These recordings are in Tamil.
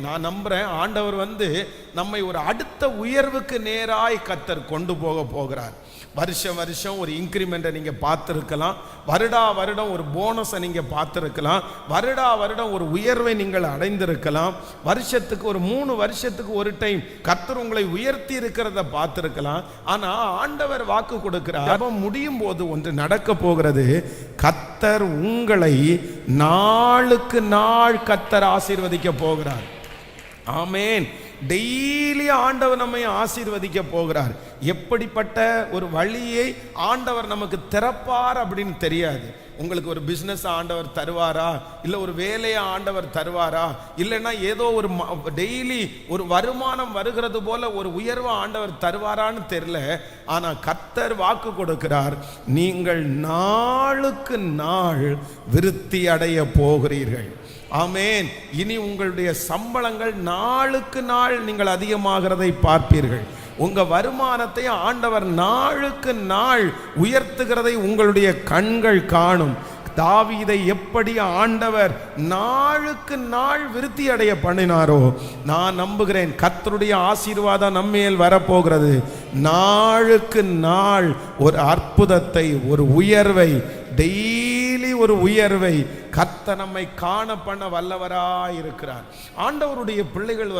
நான் நம்புறேன் ஆண்டவர் நம்மை ஒரு அடுத்த உயர்வுக்கு நேராய் கர்த்தர் கொண்டு போகிறார். வருஷம் வருஷம் ஒரு இன்க்ரிமெண்ட்டை நீங்கள் பார்த்துருக்கலாம், வருடா வருடம் ஒரு போனஸை நீங்கள் பார்த்துருக்கலாம், வருடா வருடம் ஒரு உயர்வை நீங்கள் அடைந்திருக்கலாம், வருஷத்துக்கு ஒரு 3 வருஷத்துக்கு ஒரு டைம் கர்த்தர் உங்களை உயர்த்தி இருக்கிறத பார்த்துருக்கலாம். ஆனால் ஆண்டவர் வாக்கு கொடுக்கிறார், ஜெபம் முடியும் போது ஒன்று நடக்க போகிறது. கர்த்தர் உங்களை நாளுக்கு நாள் கர்த்தர் ஆசீர்வதிக்க போகிறார். ஆமேன். டெய்லி ஆண்டவர் நம்மை ஆசீர்வதிக்க போகிறார். எப்படிப்பட்ட ஒரு வழியை ஆண்டவர் நமக்கு திறப்பார் அப்படின்னு தெரியாது. உங்களுக்கு ஒரு பிஸ்னஸ் ஆண்டவர் தருவாரா, இல்லை ஒரு வேலையை ஆண்டவர் தருவாரா, இல்லைன்னா ஏதோ ஒரு டெய்லி ஒரு வருமானம் வருகிறது போல ஒரு உயர்வு ஆண்டவர் தருவாரான்னு தெரியல. ஆனால் கர்த்தர் வாக்கு கொடுக்கிறார், நீங்கள் நாளுக்கு நாள் விருத்தி அடைய போகிறீர்கள். ஆமேன். இனி உங்களுடைய சம்பளங்கள் நாளுக்கு நாள் நீங்கள் அதிகமாகிறதை பார்ப்பீர்கள். உங்க வருமானத்தை ஆண்டவர் நாளுக்கு நாள் உயர்த்துகிறதை உங்களுடைய கண்கள் காணும். தாவீதை எப்படி ஆண்டவர் நாளுக்கு நாள் விருத்தி அடைய பண்ணினாரோ, நான் நம்புகிறேன் கர்த்தருடைய ஆசீர்வாதம் நம்மேல் வரப்போகிறது. நாளுக்கு நாள் ஒரு அற்புதத்தை, ஒரு உயர்வை, டெய்லி ஒரு உயர்வை கர்த்தர் நம்மை காண பண்ண வல்லவராய் இருக்கிறார். ஆண்டவருடைய பிள்ளைகள்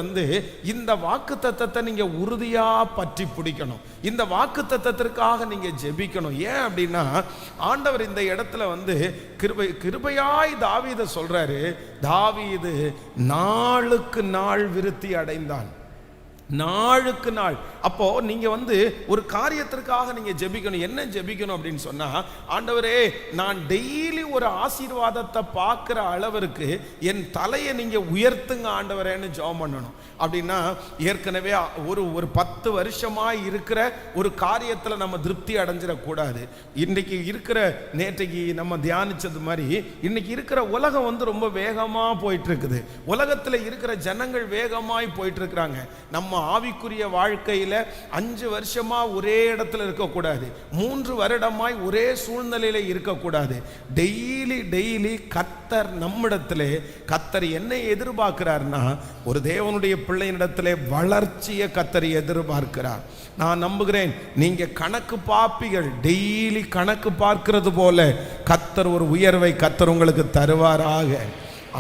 இந்த வாக்குத்தத்தத்தை நீங்க உறுதியா பற்றி பிடிக்கணும். இந்த வாக்குத்தத்தத்திற்காக நீங்க ஜெபிக்கணும். ஏன் அப்படின்னா ஆண்டவர் இந்த இடத்துல கிருபையாய் தாவீதை சொல்றாரு. தாவீது நாளுக்கு நாள் விருத்தி அடைந்தான், நாளுக்கு நாள். அப்போ நீங்க ஒரு காரியத்திற்காக நீங்க ஜெபிக்கணும். என்ன ஜெபிக்கணும் அப்படின்னு சொன்னா, ஆண்டவரே நான் டெய்லி ஒரு ஆசீர்வாதத்தை பார்க்கிற அளவிற்கு என் தலையை நீங்க உயர்த்துங்க ஆண்டவரேன்னு ஜெபம் பண்ணணும். அப்படின்னா ஏற்கனவே ஒரு 10 வருஷமாய் இருக்கிற ஒரு காரியத்துல நம்ம திருப்தி அடைஞ்சிடக்கூடாது. இன்னைக்கு இருக்கிற, நேற்றைக்கு நம்ம தியானிச்சது மாதிரி, இன்னைக்கு இருக்கிற உலகம் ரொம்ப வேகமா போயிட்டு இருக்குது. உலகத்துல இருக்கிற ஜனங்கள் வேகமாய் போயிட்டு இருக்கிறாங்க. நம்ம ஆவிக்குரிய வாழ்க்கையில 5 வருஷமா ஒரே இடத்துல இருக்கக்கூடாது, 3 வருடமாய் ஒரே சூழ்நிலையில இருக்கக்கூடாது. டெய்லி கர்த்தர் நம்மிடத்திலே, கர்த்தர் என்னை எதிர்பார்க்கிறார்னா, ஒரு தேவனுடைய பிள்ளையினிடத்திலே வளர்ச்சியை கர்த்தர் எதிர்பார்க்கிறார். நான் நம்புகிறேன் நீங்க கணக்கு பார்ப்பீர்கள். டெய்லி கணக்கு பார்க்கிறது போல கர்த்தர் ஒரு உயர்வை கர்த்தர் உங்களுக்கு தருவாராக.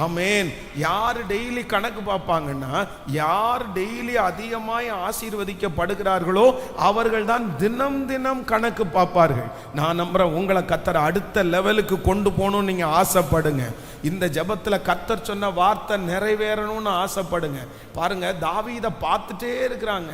ஆமேன். யார் டெய்லி கணக்கு பார்ப்பாங்கன்னா, யார் டெய்லி அதிகமாய் ஆசீர்வதிக்கப்படுகிறார்களோ அவர்கள் தான் தினம் தினம் கணக்கு பார்ப்பார்கள். நான் நம்புறேன் உங்களை கர்த்தர் அடுத்த லெவலுக்கு கொண்டு போகணும்னு நீங்க ஆசைப்படுங்க. இந்த ஜெபத்துல கர்த்தர் சொன்ன வார்த்தை நிறைவேறணும்னு ஆசைப்படுங்க. பாருங்க, தாவீதை பார்த்துட்டே இருக்கிறாங்க.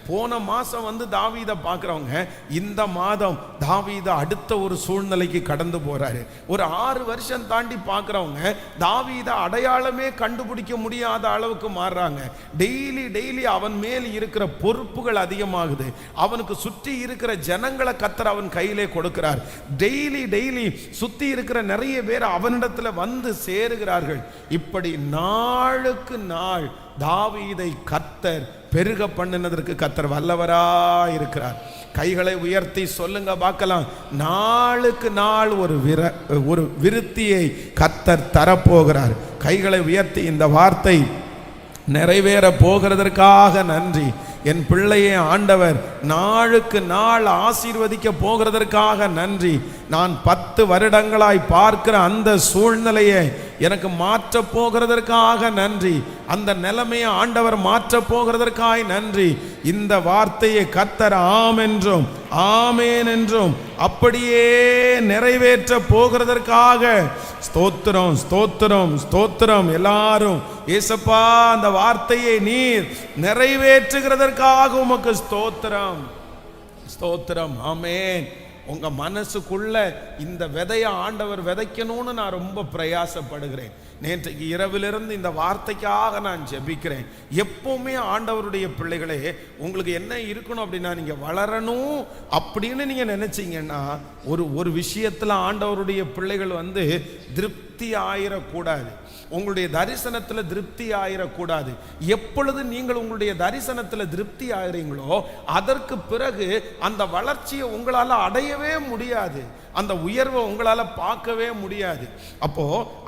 போன மாசம் தாவீதை பார்க்குறவங்க இந்த மாதம் தாவீதை அடுத்த ஒரு சூழ்நிலைக்கு கடந்து போறாரு. ஒரு 6 வருஷம் தாண்டி பார்க்குறவங்க தாவீதை அடையாளமே கண்டுபிடிக்க முடியாத அளவுக்கு மாறுறாங்க. டெய்லி அவன் மேல் இருக்கிற பொறுப்புகள் அதிகமாகுது. அவனுக்கு சுற்றி இருக்கிற ஜனங்களை கர்த்தர் அவன் கையிலே கொடுக்கிறார். டெய்லி சுத்தி இருக்கிற நிறைய பேர் அவனிடத்துல சேருகிறார்கள். இப்படி நாளுக்கு நாள் தாவீதை கர்த்தர் பெருக பண்ணினதற்கு கர்த்தர் வல்லவராய் இருக்கிறார். கைகளை உயர்த்தி சொல்லுங்க பார்க்கலாம். நாளுக்கு நாள் ஒரு விருத்தியை கர்த்தர் தரப்போகிறார். கைகளை உயர்த்தி இந்த வார்த்தை நிறைவேற போகிறதற்காக நன்றி. என் பிள்ளையை ஆண்டவர் நாளுக்கு நாள் ஆசீர்வதிக்க போகிறதற்காக நன்றி. நான் 10 வருடங்களாய் பார்க்கிற அந்த சூழ்நிலையை எனக்கு மாற்ற போகிறதற்காக நன்றி. அந்த நிலைமையை ஆண்டவர் மாற்ற போகிறதற்காக நன்றி. இந்த வார்த்தையை கர்த்தர் ஆம் என்றும் ஆமேன் என்றும் அப்படியே நிறைவேற்ற போகிறதற்காக ஸ்தோத்திரம் ஸ்தோத்திரம் ஸ்தோத்திரம். எல்லாரும் ஏசப்பா அந்த வார்த்தையை நீர் நிறைவேற்றுகிறதற்காக உமக்கு ஸ்தோத்திரம் ஸ்தோத்திரம். ஆமேன். உங்க மனசுக்குள்ள இந்த விதையை ஆண்டவர் விதைக்கணும்னு நான் ரொம்ப பிரயாசப்படுகிறேன். நேற்றைக்கு இரவிலிருந்து இந்த வார்த்தைக்காக நான் ஜெபிக்கிறேன். எப்பவுமே ஆண்டவருடைய பிள்ளைகளே, உங்களுக்கு என்ன இருக்கணும் அப்படின்னா, நீங்க வளரணும் அப்படின்னு நீங்க நினைச்சீங்கன்னா, ஒரு விஷயத்துல ஆண்டவருடைய பிள்ளைகள் திருப்தி திருப்தி ஆயிடக்கூடாது. உங்களுடைய தரிசனத்தில் திருப்தி ஆயிடக்கூடாது. எப்பொழுது நீங்கள் உங்களுடைய தரிசனத்தில் திருப்தி ஆகிறீங்களோ அதற்கு பிறகு அந்த வளர்ச்சியை உங்களால் அடையவே முடியாது, அந்த உயர்வை உங்களால் பார்க்கவே முடியாது. அப்போ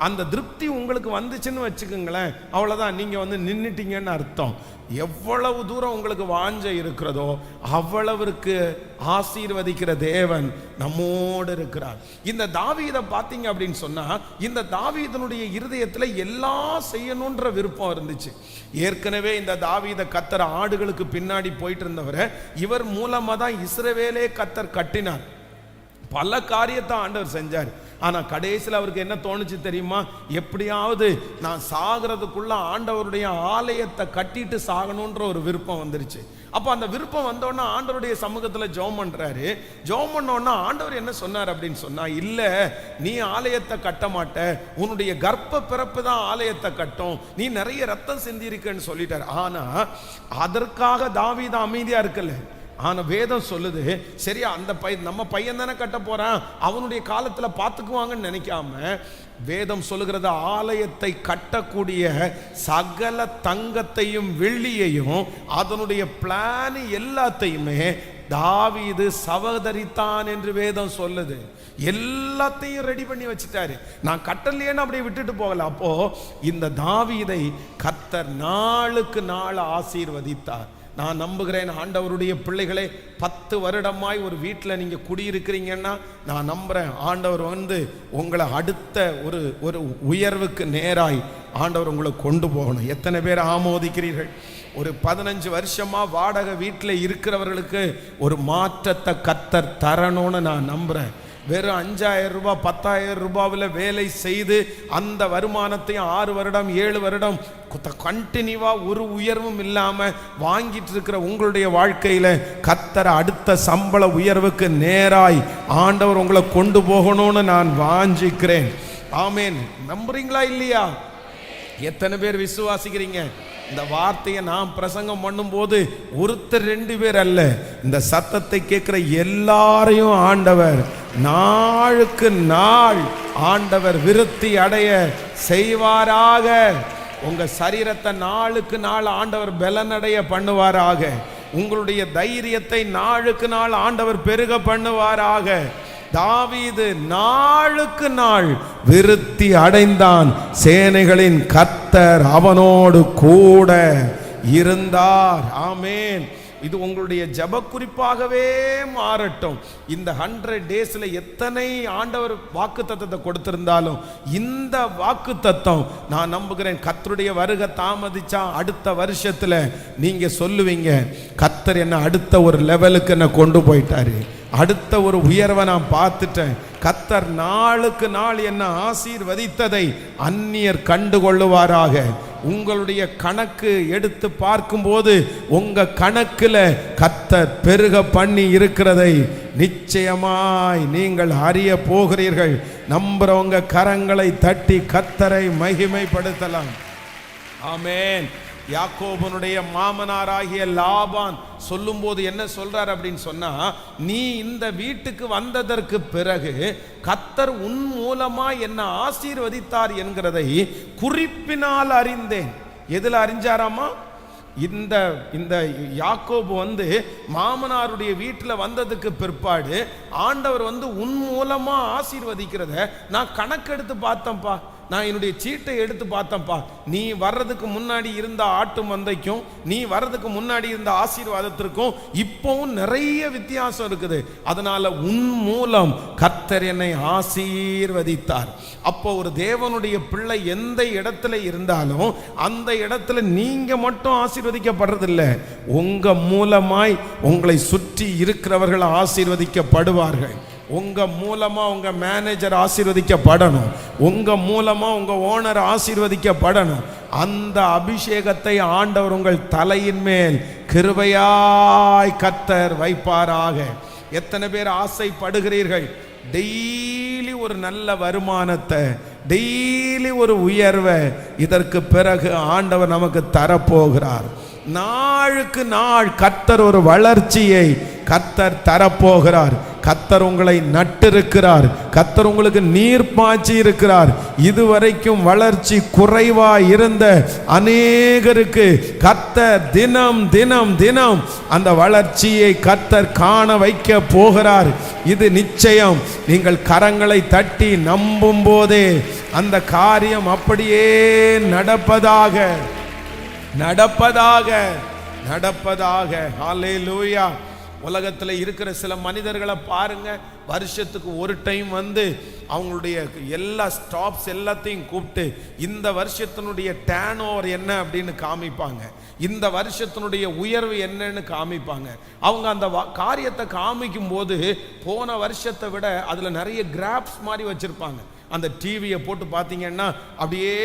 அந்த திருப்தி உங்களுக்கு வந்துச்சுன்னு வச்சுக்கோங்களேன், அவ்வளோதான், நீங்கள் வந்து நின்றுட்டீங்கன்னு அர்த்தம். எவ்வளவு தூரம் உங்களுக்கு வாஞ்சை இருக்கிறதோ அவ்வளவுக்கு ஆசீர்வதிக்கிற தேவன் நம்மோடு இருக்கிறார். இந்த தாவீதை பார்த்தீங்க அப்படின்னு சொன்னா, இந்த தாவீதனுடைய இருதயத்தில் எல்லாம் செய்யணுன்ற விருப்பம் இருந்துச்சு. ஏற்கனவே இந்த தாவீதை கர்த்தர் ஆடுகளுக்கு பின்னாடி போயிட்டு இருந்தவரை இவர் மூலமா தான் இஸ்ரவேலே கர்த்தர் கட்டினார். பல காரியத்தை ஆண்டவர் செஞ்சார். ஆனால் கடைசியில் அவருக்கு என்ன தோணுச்சு தெரியுமா? எப்படியாவது நான் சாகிறதுக்குள்ள ஆண்டவருடைய ஆலயத்தை கட்டிட்டு சாகணுன்ற ஒரு விருப்பம் வந்துருச்சு. அப்போ அந்த விருப்பம் வந்தோன்னா ஆண்டவருடைய சமூகத்தில் ஜெபம் பண்ணுறாரு. ஜெபம் பண்ணோன்னா ஆண்டவர் என்ன சொன்னார் அப்படின்னு சொன்னா, இல்லை நீ ஆலயத்தை கட்ட மாட்ட, உன்னுடைய கர்ப்ப பிறப்பு தான் ஆலயத்தை கட்டும், நீ நிறைய ரத்தம் சிந்திருக்கன்னு சொல்லிட்டார். ஆனால் அதற்காக தாவீது அமைதியாக இருக்கல. ஆனா வேதம் சொல்லுது, சரியா அந்த நம்ம பையன் தானே கட்ட போறான், அவனுடைய காலத்துல பார்த்துக்குவாங்கன்னு நினைக்காம வேதம் சொல்லுகிறது, ஆலயத்தை கட்டக்கூடிய சகல தங்கத்தையும் வெள்ளியையும் அதனுடைய பிளான் எல்லாத்தையுமே தாவீது சகோதரித்தான் என்று வேதம் சொல்லுது. எல்லாத்தையும் ரெடி பண்ணி வச்சுட்டாரு. நான் கட்டலையேன்னு அப்படியே விட்டுட்டு போகல. அப்போ இந்த தாவீதை கர்த்தர் நாளுக்கு நாள் ஆசீர்வதித்தார். நான் நம்புகிறேன் ஆண்டவருடைய பிள்ளைகளே, 10 வருடமாய் ஒரு வீட்டில் நீங்கள் குடியிருக்கிறீங்கன்னா நான் நம்புகிறேன் ஆண்டவர் வந்து உங்களை அடுத்த ஒரு உயர்வுக்கு நேராய் ஆண்டவர் உங்களை கொண்டு போகணும். எத்தனை பேர் ஆமோதிக்கிறீர்கள்? ஒரு 15 வருஷமா வாடகை வீட்டில் இருக்கிறவர்களுக்கு ஒரு மாற்றத்தை கர்த்தர் தரணும்னு நான் நம்புகிறேன். வெறும் 5000 ரூபாய் 10,000 ரூபாவில் வேலை செய்து அந்த வருமானத்தையும் 6 வருடம் 7 வருடம் கண்டினியூவா ஒரு உயர்வும் இல்லாம வாங்கிட்டு இருக்கிற உங்களுடைய வாழ்க்கையில கர்த்தர் அடுத்த சம்பள உயர்வுக்கு நேராய் ஆண்டவர் உங்களை கொண்டு போகணும்னு நான் வாஞ்சிக்கிறேன். ஆமேன். நம்புறீங்களா இல்லையா? எத்தனை பேர் விசுவாசிக்கிறீங்க? இந்த வார்த்தையை நான் பிரசங்கம் பண்ணும்போது ஒருத்தர் 2 பேர் அல்ல, இந்த சத்தத்தை கேட்கிற எல்லாரையும் ஆண்டவர் நாளுக்கு நாள் ஆண்டவர் விருத்தி அடைய செய்வாராக. உங்க சரீரத்தை நாளுக்கு நாள் ஆண்டவர் பலனடைய பண்ணுவாராக. உங்களுடைய தைரியத்தை நாளுக்கு நாள் ஆண்டவர் பெருக பண்ணுவாராக. தாவீது நாளுக்கு நாள் விருத்தி அடைந்தான். சேனைகளின் கர்த்தர் அவனோடு கூட இருந்தார். ஆமேன். இது உங்களுடைய ஜெப குறிப்பாகவே மாறட்டும். இந்த 100 டேஸ்ல எத்தனை ஆண்டவர் வாக்குத்தத்தத்தை கொடுத்திருந்தாலும் இந்த வாக்குத்தத்தம் நான் நம்புகிறேன் கர்த்தருடைய வருகை தாமதிச்சா அடுத்த வருஷத்துல நீங்க சொல்லுவீங்க, கர்த்தர் என்ன அடுத்த ஒரு லெவலுக்கு என்ன கொண்டு போயிட்டாரு, அடுத்த ஒரு உயர்வை நான் பார்த்துட்டேன். கர்த்தர் நாளுக்கு நாள் என்ன ஆசீர்வதித்ததை அந்நியர் கண்டுகொள்ளுவாராக. உங்களுடைய கணக்கு எடுத்து பார்க்கும்போது உங்க கணக்குல கர்த்தர் பெருக பண்ணி இருக்கிறதை நிச்சயமாய் நீங்கள் அறிய போகிறீர்கள். நம்புறவங்க கரங்களை தட்டி கர்த்தரை மகிமைப்படுத்தலாம். ஆமென். யாக்கோபனுடைய மாமனாராகிய லாபான் சொல்லும் போது என்ன சொல்றார் அப்படின்னு சொன்னா, நீ இந்த வீட்டுக்கு வந்ததற்கு பிறகு கர்த்தர் உன் மூலமா என்ன ஆசீர்வதித்தார் என்கிறதை குறிப்பினால் அறிந்தேன். எதுல அறிஞ்சாராமா? இந்த யாக்கோபு வந்து மாமனாருடைய வீட்டில் வந்ததுக்கு பிற்பாடு ஆண்டவர் வந்து உன் மூலமா ஆசீர்வதிக்கிறத நான் கணக்கெடுத்து பார்த்தேன்ப்பா, நான் என்னுடைய சீட்டை எடுத்து பார்த்தேன்ப்பா. நீ வர்றதுக்கு முன்னாடி இருந்த ஆட்டு மந்தைக்கும் நீ வர்றதுக்கு முன்னாடி இருந்த ஆசீர்வாதத்திற்கும் இப்பவும் நிறைய வித்தியாசம் இருக்குது. அதனால உன் மூலம் கர்த்தர் என்னை ஆசீர்வதித்தார். அப்போ ஒரு தேவனுடைய பிள்ளை எந்த இடத்துல இருந்தாலும் அந்த இடத்துல நீங்க மட்டும் ஆசீர்வதிக்கப்படுறதில்லை, உங்க மூலமாய் உங்களை சுற்றி இருக்கிறவர்கள் ஆசீர்வதிக்கப்படுவார்கள். உங்க மூலமா உங்க மேனேஜர் ஆசீர்வதிக்கப்படணும், உங்க மூலமா உங்க ஓனர் ஆசீர்வதிக்கப்படணும். அந்த அபிஷேகத்தை ஆண்டவர் உங்கள் தலையின் மேல் கிருபையாய் கர்த்தர் வைப்பாராக. எத்தனை பேர் ஆசைப்படுகிறீர்கள்? டெய்லி ஒரு நல்ல வருமானத்தை, டெய்லி ஒரு உயர்வை இதற்கு பிறகு ஆண்டவர் நமக்கு தரப்போகிறார். நாளுக்கு நாள் கர்த்தர் ஒரு வளர்ச்சியை கர்த்தர் தரப்போகிறார். கர்த்தர் உங்களை நட்டிருக்கிறார். கர்த்தர் உங்களுக்கு நீர் பாய்ச்சி இருக்கிறார். இதுவரைக்கும் வளர்ச்சி குறைவா இருந்த அநேகருக்கு கர்த்தர் தினம் தினம் தினம் அந்த வளர்ச்சியை கர்த்தர் காண வைக்க போகிறார். இது நிச்சயம். நீங்கள் கரங்களை தட்டி நம்பும் போதே அந்த காரியம் அப்படியே நடப்பதாக நடப்பதாக நடப்பதாக. ஹல்லேலூயா. உலகத்தில் இருக்கிற சில மனிதர்களை பாருங்க, வருஷத்துக்கு ஒரு டைம் வந்து அவங்களுடைய எல்லா ஸ்டாப்ஸ் எல்லாத்தையும் கூப்பிட்டு இந்த வருஷத்தினுடைய டேர்ன் ஓவர் என்ன அப்படின்னு காமிப்பாங்க, இந்த வருஷத்தினுடைய உயர்வு என்னன்னு காமிப்பாங்க. அவங்க அந்த காரியத்தை காமிக்கும் போது போன வருஷத்தை விட அதில் நிறைய கிராப்ஸ் மாதிரி வச்சிருப்பாங்க. அந்த டிவியை போட்டு பார்த்தீங்கன்னா அப்படியே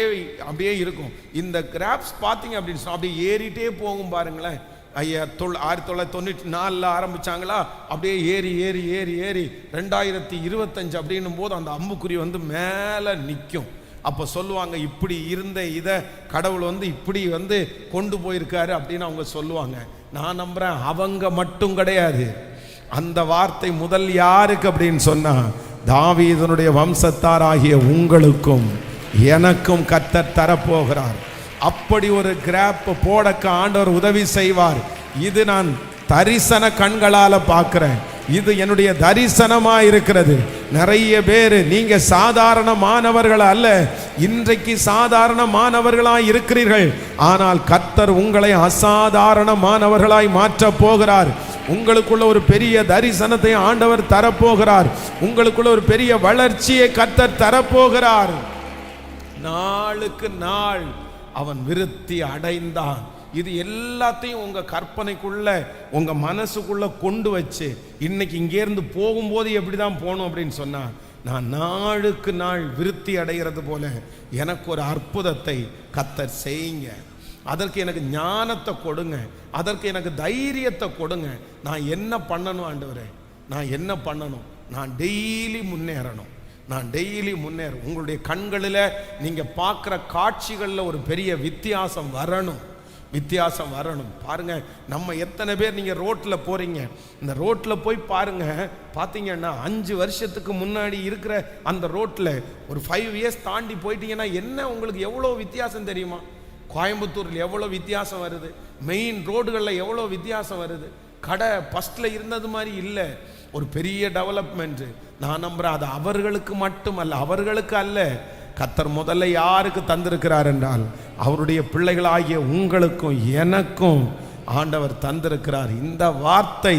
அப்படியே இருக்கும். இந்த கிராப்ஸ் பார்த்தீங்க அப்படின்னு சொன்னால் அப்படியே ஏறிட்டே போகும் பாருங்களேன். 1994 ஆரம்பிச்சாங்களா, அப்படியே ஏறி ஏறி ஏறி ஏறி 2025 அப்படின்னும் போது அந்த அம்புக்குறி வந்து மேலே நிற்கும். அப்போ சொல்லுவாங்க, இப்படி இருந்த இதை கடவுள் வந்து இப்படி வந்து கொண்டு போயிருக்காரு அப்படின்னு அவங்க சொல்லுவாங்க. நான் நம்புறேன் அவங்க மட்டும் கிடையாது. அந்த வார்த்தை முதல் யாருக்கு அப்படின்னு சொன்னா, தாவீதனுடைய வம்சத்தாராகிய உங்களுக்கும் எனக்கும் கர்த்தர் தரப்போகிறார். அப்படி ஒரு கிராப் போடக்க ஆண்டவர் உதவி செய்வார். இது நான் தரிசன கண்களால பார்க்கிறேன். இது என்னுடைய தரிசனமா இருக்கிறது. நிறைய பேர் நீங்க சாதாரணமானவர்கள் அல்ல, இன்றைக்கு சாதாரணமானவர்களாய் இருக்கிறீர்கள். ஆனால் கர்த்தர் உங்களை அசாதாரணமானவர்களாய் மாற்ற போகிறார். உங்களுக்குள்ள ஒரு பெரிய தரிசனத்தை ஆண்டவர் தரப்போகிறார். உங்களுக்குள்ள ஒரு பெரிய வளர்ச்சியை கர்த்தர் தரப்போகிறார். நாளுக்கு நாள் அவன் விருத்தி அடைந்தான். இது எல்லாத்தையும் உங்க கற்பனைக்குள்ள உங்க மனசுக்குள்ள கொண்டு வச்சு இன்னைக்கு இங்கேருந்து போகும்போது எப்படிதான் போகணும் அப்படின்னு சொன்னா, நான் நாளுக்கு நாள் விருத்தி அடைகிறது போல எனக்கு ஒரு அற்புதத்தை கர்த்தர் செய்யுங்க. அதற்கு எனக்கு ஞானத்தை கொடுங்க, அதற்கு எனக்கு தைரியத்தை கொடுங்க. நான் என்ன பண்ணணும் ஆண்டவரே, நான் என்ன பண்ணணும்? நான் டெய்லி முன்னேறணும், நான் டெய்லி முன்னேறும். உங்களுடைய கண்களில் நீங்கள் பார்க்குற காட்சிகளில் ஒரு பெரிய வித்தியாசம் வரணும், வித்தியாசம் வரணும். பாருங்க, நம்ம எத்தனை பேர் நீங்கள் ரோட்டில் போறீங்க, இந்த ரோட்டில் போய் பாருங்க, பார்த்தீங்கன்னா 5 வருஷத்துக்கு முன்னாடி இருக்கிற அந்த ரோட்டில் ஒரு 5 இயர்ஸ் தாண்டி போயிட்டீங்கன்னா என்ன உங்களுக்கு எவ்வளோ வித்தியாசம் தெரியுமா? கோயம்புத்தூரில் எவ்வளோ வித்தியாசம் வருது, மெயின் ரோடுகளில் எவ்வளோ வித்தியாசம் வருது. கடை ஃபஸ்ட்டில் இருந்தது மாதிரி இல்லை, ஒரு பெரிய டெவலப்மெண்ட். நான் நம்புறேன் அது அவர்களுக்கு மட்டுமல்ல, அவர்களுக்கு அல்ல, கர்த்தர் முதல்ல யாருக்கு தந்திருக்கிறார் என்றால் அவருடைய பிள்ளைகளாகிய உங்களுக்கும் எனக்கும் ஆண்டவர் தந்திருக்கிறார். இந்த வார்த்தை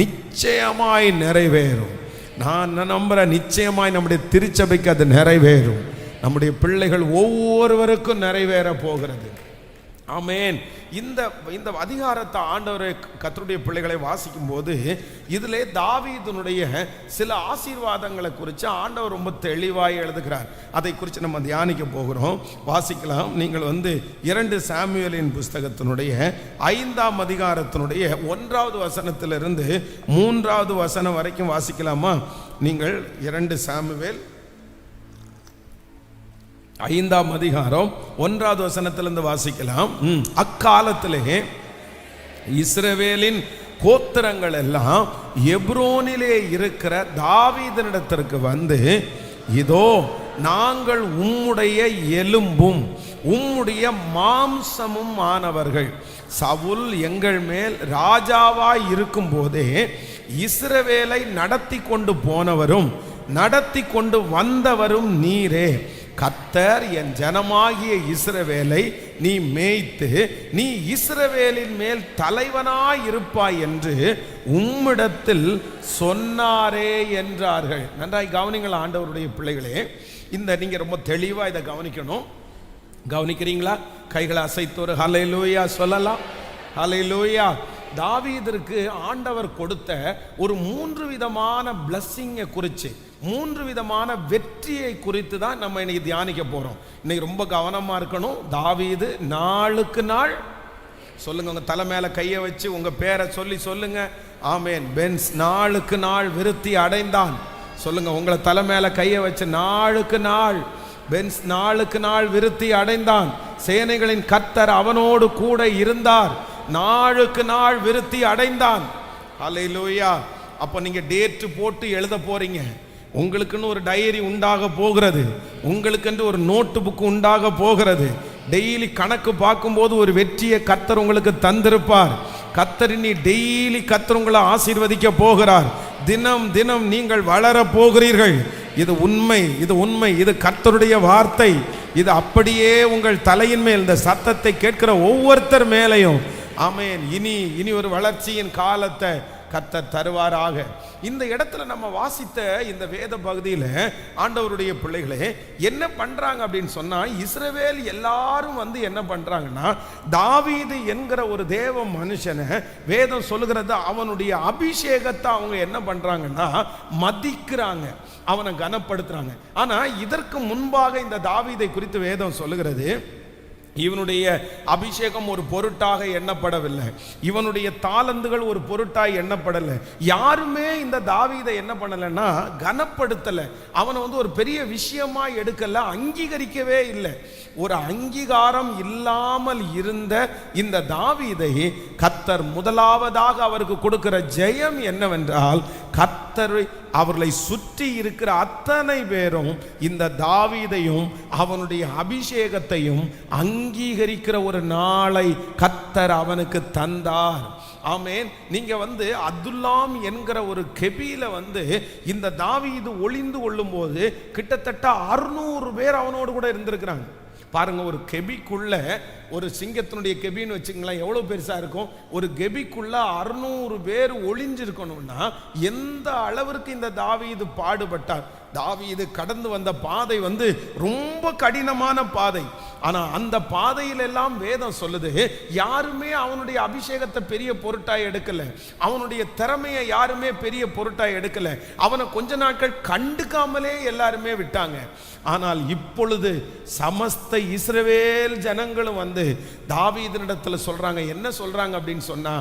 நிச்சயமாய் நிறைவேறும். நான் நம்புறேன் நிச்சயமாய் நம்முடைய திருச்சபைக்கு அது நிறைவேறும். நம்முடைய பிள்ளைகள் ஒவ்வொருவருக்கும் நிறைவேற போகிறது. ஆமென். இந்த அதிகாரத்தை ஆண்டவர் கர்த்தருடைய பிள்ளைகளை வாசிக்கும் போது இதிலே தாவீதுனுடைய சில ஆசீர்வாதங்களை குறித்து ஆண்டவர் ரொம்ப தெளிவாக எழுதுகிறார். அதை குறித்து நம்ம தியானிக்க போகிறோம். வாசிக்கலாம். நீங்கள் 2 சாமுவேலின் புஸ்தகத்தினுடைய 5ஆம் அதிகாரத்தினுடைய 1வது வசனத்திலிருந்து 3வது வசனம் வரைக்கும் வாசிக்கலாமா? நீங்கள் 2 சாமுவேல் 5ஆம் அதிகாரம் 1வது வசனத்திலிருந்து வாசிக்கலாம். அக்காலத்திலே இஸ்ரவேலின் கோத்திரங்கள் எல்லாம் எப்ரோனிலே இருக்கிற தாவீதினிடத்திற்கு வந்து, இதோ நாங்கள் உம்முடைய எலும்பும் உம்முடைய மாம்சமும் ஆனவர்கள். சவுல் எங்கள் மேல் ராஜாவாய் இருக்கும் போதே இஸ்ரவேலை நடத்தி கொண்டு போனவரும் நடத்தி கொண்டு வந்தவரும் நீரே. கர்த்தர் என் ஜனமாகிய இஸ்ரவேலை நீ மேய்த்து நீ இஸ்ரவேலின் மேல் தலைவனாய் இருப்பாய் என்று உம்மிடத்தில் சொன்னாரே என்றார்கள். நன்றாய் கவனிங்கள் ஆண்டவருடைய பிள்ளைகளே. நீங்க ரொம்ப தெளிவா இதை கவனிக்கணும். கவனிக்கிறீங்களா? கைகளை அசைத்தோரு ஹல்லேலூயா சொல்லலாம். ஹல்லேலூயா. தாவீதிற்கு ஆண்டவர் கொடுத்த ஒரு 3 விதமான பிளஸ்ஸிங்கை குறித்து, 3 விதமான வெற்றியை குறித்து தான் நம்ம இன்னைக்கு தியானிக்க போறோம். இன்னைக்கு ரொம்ப கவனமா இருக்கணும். தாவீது நாளுக்கு நாள், சொல்லுங்க, உங்க தலை மேல கையை வச்சு உங்க பேரை சொல்லி சொல்லுங்க. ஆமேன். பென்ஸ் நாளுக்கு நாள் விருத்தி அடைந்தான். சொல்லுங்க, உங்களை தலை மேல கையை வச்சு நாளுக்கு நாள் பென்ஸ் நாளுக்கு நாள் விருத்தி அடைந்தான். சேனைகளின் கர்த்தர் அவனோடு கூட இருந்தார். நாளுக்கு நாள் விருத்தி அடைந்தான். ஹல்லேலூயா. அப்போ நீங்க டேட்டு போட்டு எழுத போறீங்க. உங்களுக்குன்னு ஒரு டைரி உண்டாக போகிறது, உங்களுக்கென்று ஒரு நோட்டு புக்கு உண்டாக போகிறது. டெய்லி கணக்கு பார்க்கும்போது ஒரு வெற்றியை கர்த்தர் உங்களுக்கு தந்திருப்பார். கர்த்தர் நீ டெய்லி கர்த்தர் உங்களை ஆசீர்வதிக்க போகிறார். தினம் தினம் நீங்கள் வளர போகிறீர்கள். இது உண்மை, இது உண்மை, இது கர்த்தருடைய வார்த்தை. இது அப்படியே உங்கள் தலையின் மேல் இந்த சத்தத்தை கேட்கிற ஒவ்வொருத்தர் மேலையும் ஆமென். இனி ஒரு வளர்ச்சியின் காலத்தை கர்த்தர் தருவாராக. இந்த இடத்துல நம்ம வாசித்த இந்த வேத பகுதியில் ஆண்டவருடைய பிள்ளைகளே என்ன பண்றாங்க அப்படின்னு சொன்னா, இஸ்ரவேல் எல்லாரும் வந்து என்ன பண்றாங்கன்னா, தாவீது என்கிற ஒரு தேவ மனுஷனை வேதம் சொல்லுகிறது அவனுடைய அபிஷேகத்தை அவங்க என்ன பண்றாங்கன்னா மதிக்கிறாங்க, அவனை கனப்படுத்துறாங்க. ஆனா இதற்கு முன்பாக இந்த தாவீதை குறித்து வேதம் சொல்லுகிறது, இவனுடைய அபிஷேகம் ஒரு பொருட்டாக எண்ணப்படவில்லை, இவனுடைய தாளந்துகள் ஒரு பொருட்டாக எண்ணப்படலை. யாருமே இந்த தாவீதை என்ன பண்ணலைன்னா கனப்படுத்தலை, அவனை வந்து ஒரு பெரிய விஷயமா எடுக்கல, அங்கீகரிக்கவே இல்லை. ஒரு அங்கீகாரம் இல்லாமல் இருந்த இந்த தாவீதை கர்த்தர் முதலாவதாக அவருக்கு கொடுக்கிற ஜெயம் என்னவென்றால், கர்த்தர் அவர்களை சுற்றி இருக்கிற அத்தனை பேரும் இந்த தாவீதையும் அவனுடைய அபிஷேகத்தையும் அங்கீகரிக்கிற ஒரு நாளை கர்த்தர் அவனுக்கு தந்தார். ஆமென். நீங்க வந்து அதுல்லாம் என்கிற ஒரு கெபியில வந்து இந்த தாவீது ஒளிந்து கொள்ளும் போது கிட்டத்தட்ட 600 பேர் அவனோடு கூட இருந்திருக்கிறாங்க. பாருங்க, ஒரு கெபிக்குள்ள ஒரு சிங்கத்தினுடைய கெபின்னு வச்சுங்களேன், எவ்வளோ பெருசாக இருக்கும். ஒரு கெபிக்குள்ள 600 பேர் ஒளிஞ்சிருக்கணும்னா எந்த அளவிற்கு இந்த தாவீது பாடுபட்டார். தாவீது கடந்து வந்த பாதை வந்து ரொம்ப கடினமான பாதை. ஆனால் அந்த பாதையில எல்லாம் வேதம் சொல்லுது, யாருமே அவனுடைய அபிஷேகத்தை பெரிய பொருட்டாய் எடுக்கல, அவனுடைய திறமையை யாருமே பெரிய பொருட்டாய் எடுக்கல, அவனை கொஞ்ச நாட்கள் கண்டுக்காமலே எல்லாருமே விட்டாங்க. ஆனால் இப்பொழுது சமஸ்த இஸ்ரவேல் ஜனங்களும் வந்து தாவீதினிடத்தில் சொல்றாங்க, என்ன சொல்றாங்க அப்படின்னு சொன்னா,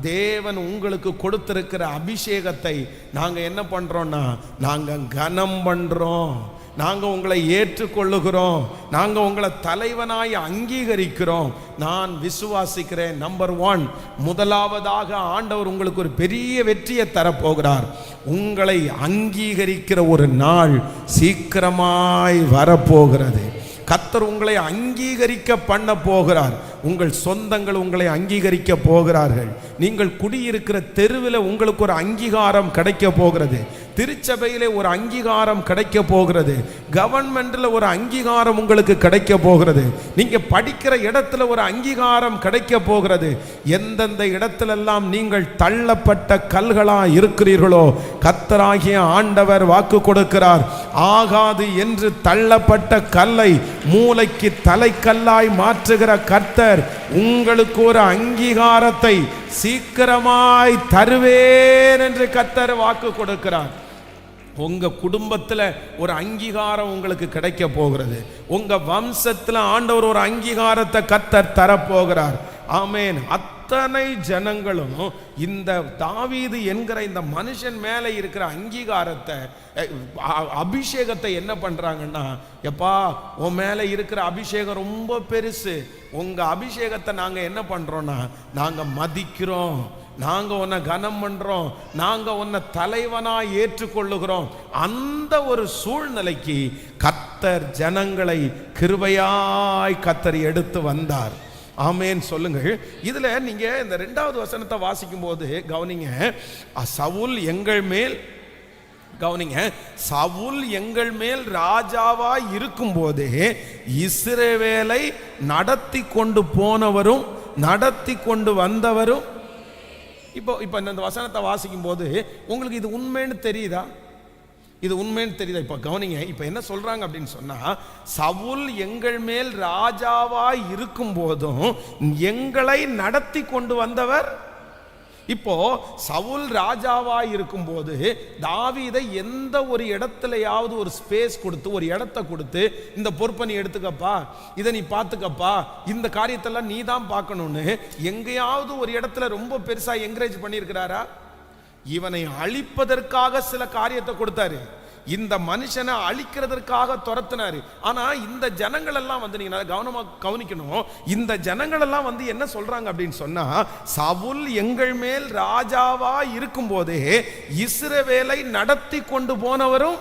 தேவன் உங்களுக்கு கொடுத்திருக்கிற அபிஷேகத்தை நாங்க என்ன பண்றோம்னா நாங்க கனம் பண்றோம், நாங்க உங்களை ஏற்றுக்கொள்ளுகிறோம், நாங்க உங்களை தலைவனாய் அங்கீகரிக்கிறோம். நான் விசுவாசிக்கிறேன், நம்பர் 1, முதலாவதாக ஆண்டவர் உங்களுக்கு ஒரு பெரிய வெற்றியை தரப்போகிறார். உங்களை அங்கீகரிக்கிற ஒரு நாள் சீக்கிரமாய் வரப்போகிறது. கர்த்தர் உங்களை அங்கீகரிக்க பண்ண போகிறார். உங்கள் சொந்தங்கள் உங்களை அங்கீகரிக்க போகிறார்கள். நீங்கள் குடியிருக்கிற தெருவில் உங்களுக்கு ஒரு அங்கீகாரம் கிடைக்க போகிறது. திருச்சபையிலே ஒரு அங்கீகாரம் கிடைக்க போகிறது. கவர்மெண்ட்ல ஒரு அங்கீகாரம் உங்களுக்கு கிடைக்க போகிறது. நீங்க படிக்கிற இடத்துல ஒரு அங்கீகாரம் கிடைக்க போகிறது. எந்தெந்த இடத்திலெல்லாம் நீங்கள் தள்ளப்பட்ட கல்களா இருக்கிறீர்களோ கர்த்தராகிய ஆண்டவர் வாக்கு கொடுக்கிறார், ஆகாது என்று தள்ளப்பட்ட கல்லை மூளைக்கு தலைக்கல்லாய் மாற்றுகிற கர்த்தர் உங்களுக்கு ஒரு அங்கீகாரத்தை சீக்கிரமாய் தருவேன் என்று கர்த்தர் வாக்கு கொடுக்கிறார். உங்க குடும்பத்துல ஒரு அங்கீகாரம் உங்களுக்கு கிடைக்க போகிறது. உங்க வம்சத்துல ஆண்டவர் ஒரு அங்கீகாரத்தை கர்த்தர் தரப்போகிறார். ஆமென். அத்தனை ஜனங்களும் இந்த தாவீது என்கிற இந்த மனுஷன் மேல இருக்கிற அங்கீகாரத்தை, அபிஷேகத்தை என்ன பண்றாங்கன்னா, எப்பா உன் மேல இருக்கிற அபிஷேகம் ரொம்ப பெருசு, உங்க அபிஷேகத்தை நாங்க என்ன பண்றோம்னா நாங்க மதிக்கிறோம், நாங்க உன்னை கனம் பண்றோம், நாங்க உன்னை தலைவனா ஏற்றுக்கொள்ளுகிறோம். அந்த ஒரு சூழ்நிலைக்கு கர்த்தர் ஜனங்களை கிருபையாய் கர்த்தர் எடுத்து வந்தார். ஆமென் சொல்லுங்கள். இதுல நீங்க இந்த 2வது வசனத்தை வாசிக்கும் போது கவனிங்க, சவுல் எங்கள் மேல், கவனிங்க, சவுல் எங்கள் மேல் ராஜாவாய் இருக்கும் போதே இஸ்ரவேலை நடத்தி கொண்டு போனவரும் நடத்தி கொண்டு வந்தவரும். இப்போ இந்த வசனத்தை வாசிக்கும் போது உங்களுக்கு இது உண்மைன்னு தெரியுதா? இது உண்மைன்னு தெரியுதா? இப்போ கவனிங்க, இப்போ என்ன சொல்றாங்க அப்படின்னு சொன்னா, சவுல் எங்கள் மேல் ராஜாவாய் இருக்கும் போதும் எங்களை நடத்தி கொண்டு வந்தவர். இப்போ சவுல் ராஜாவாய் இருக்கும் போது தாவீதை எந்த ஒரு இடத்துலயாவது ஒரு ஸ்பேஸ் கொடுத்து, ஒரு இடத்தை கொடுத்து, இந்த பொறுப்பை நீ எடுத்துக்கப்பா, இதை நீ பார்த்துக்கப்பா, இந்த காரியத்தெல்லாம் நீ தான் பார்க்கணும்னு எங்கேயாவது ஒரு இடத்துல ரொம்ப பெருசா என்கரேஜ் பண்ணியிருக்கிறாரா? இவனை அழிப்பதற்காக சில காரியத்தை கொடுத்தாரு, இந்த மனுஷனை அழிக்கிறதற்காக துரத்தினாரு. ஆனா இந்த ஜனங்கள் எல்லாம் வந்து நீங்க கவனமா கவனிக்கணும். இந்த ஜனங்கள் எல்லாம் வந்து என்ன சொல்றாங்க அப்படின்னு சொன்னா, சவுல் எங்கள் மேல் ராஜாவா இருக்கும் போதே இஸ்ரவேலை நடத்தி கொண்டு போனவரும்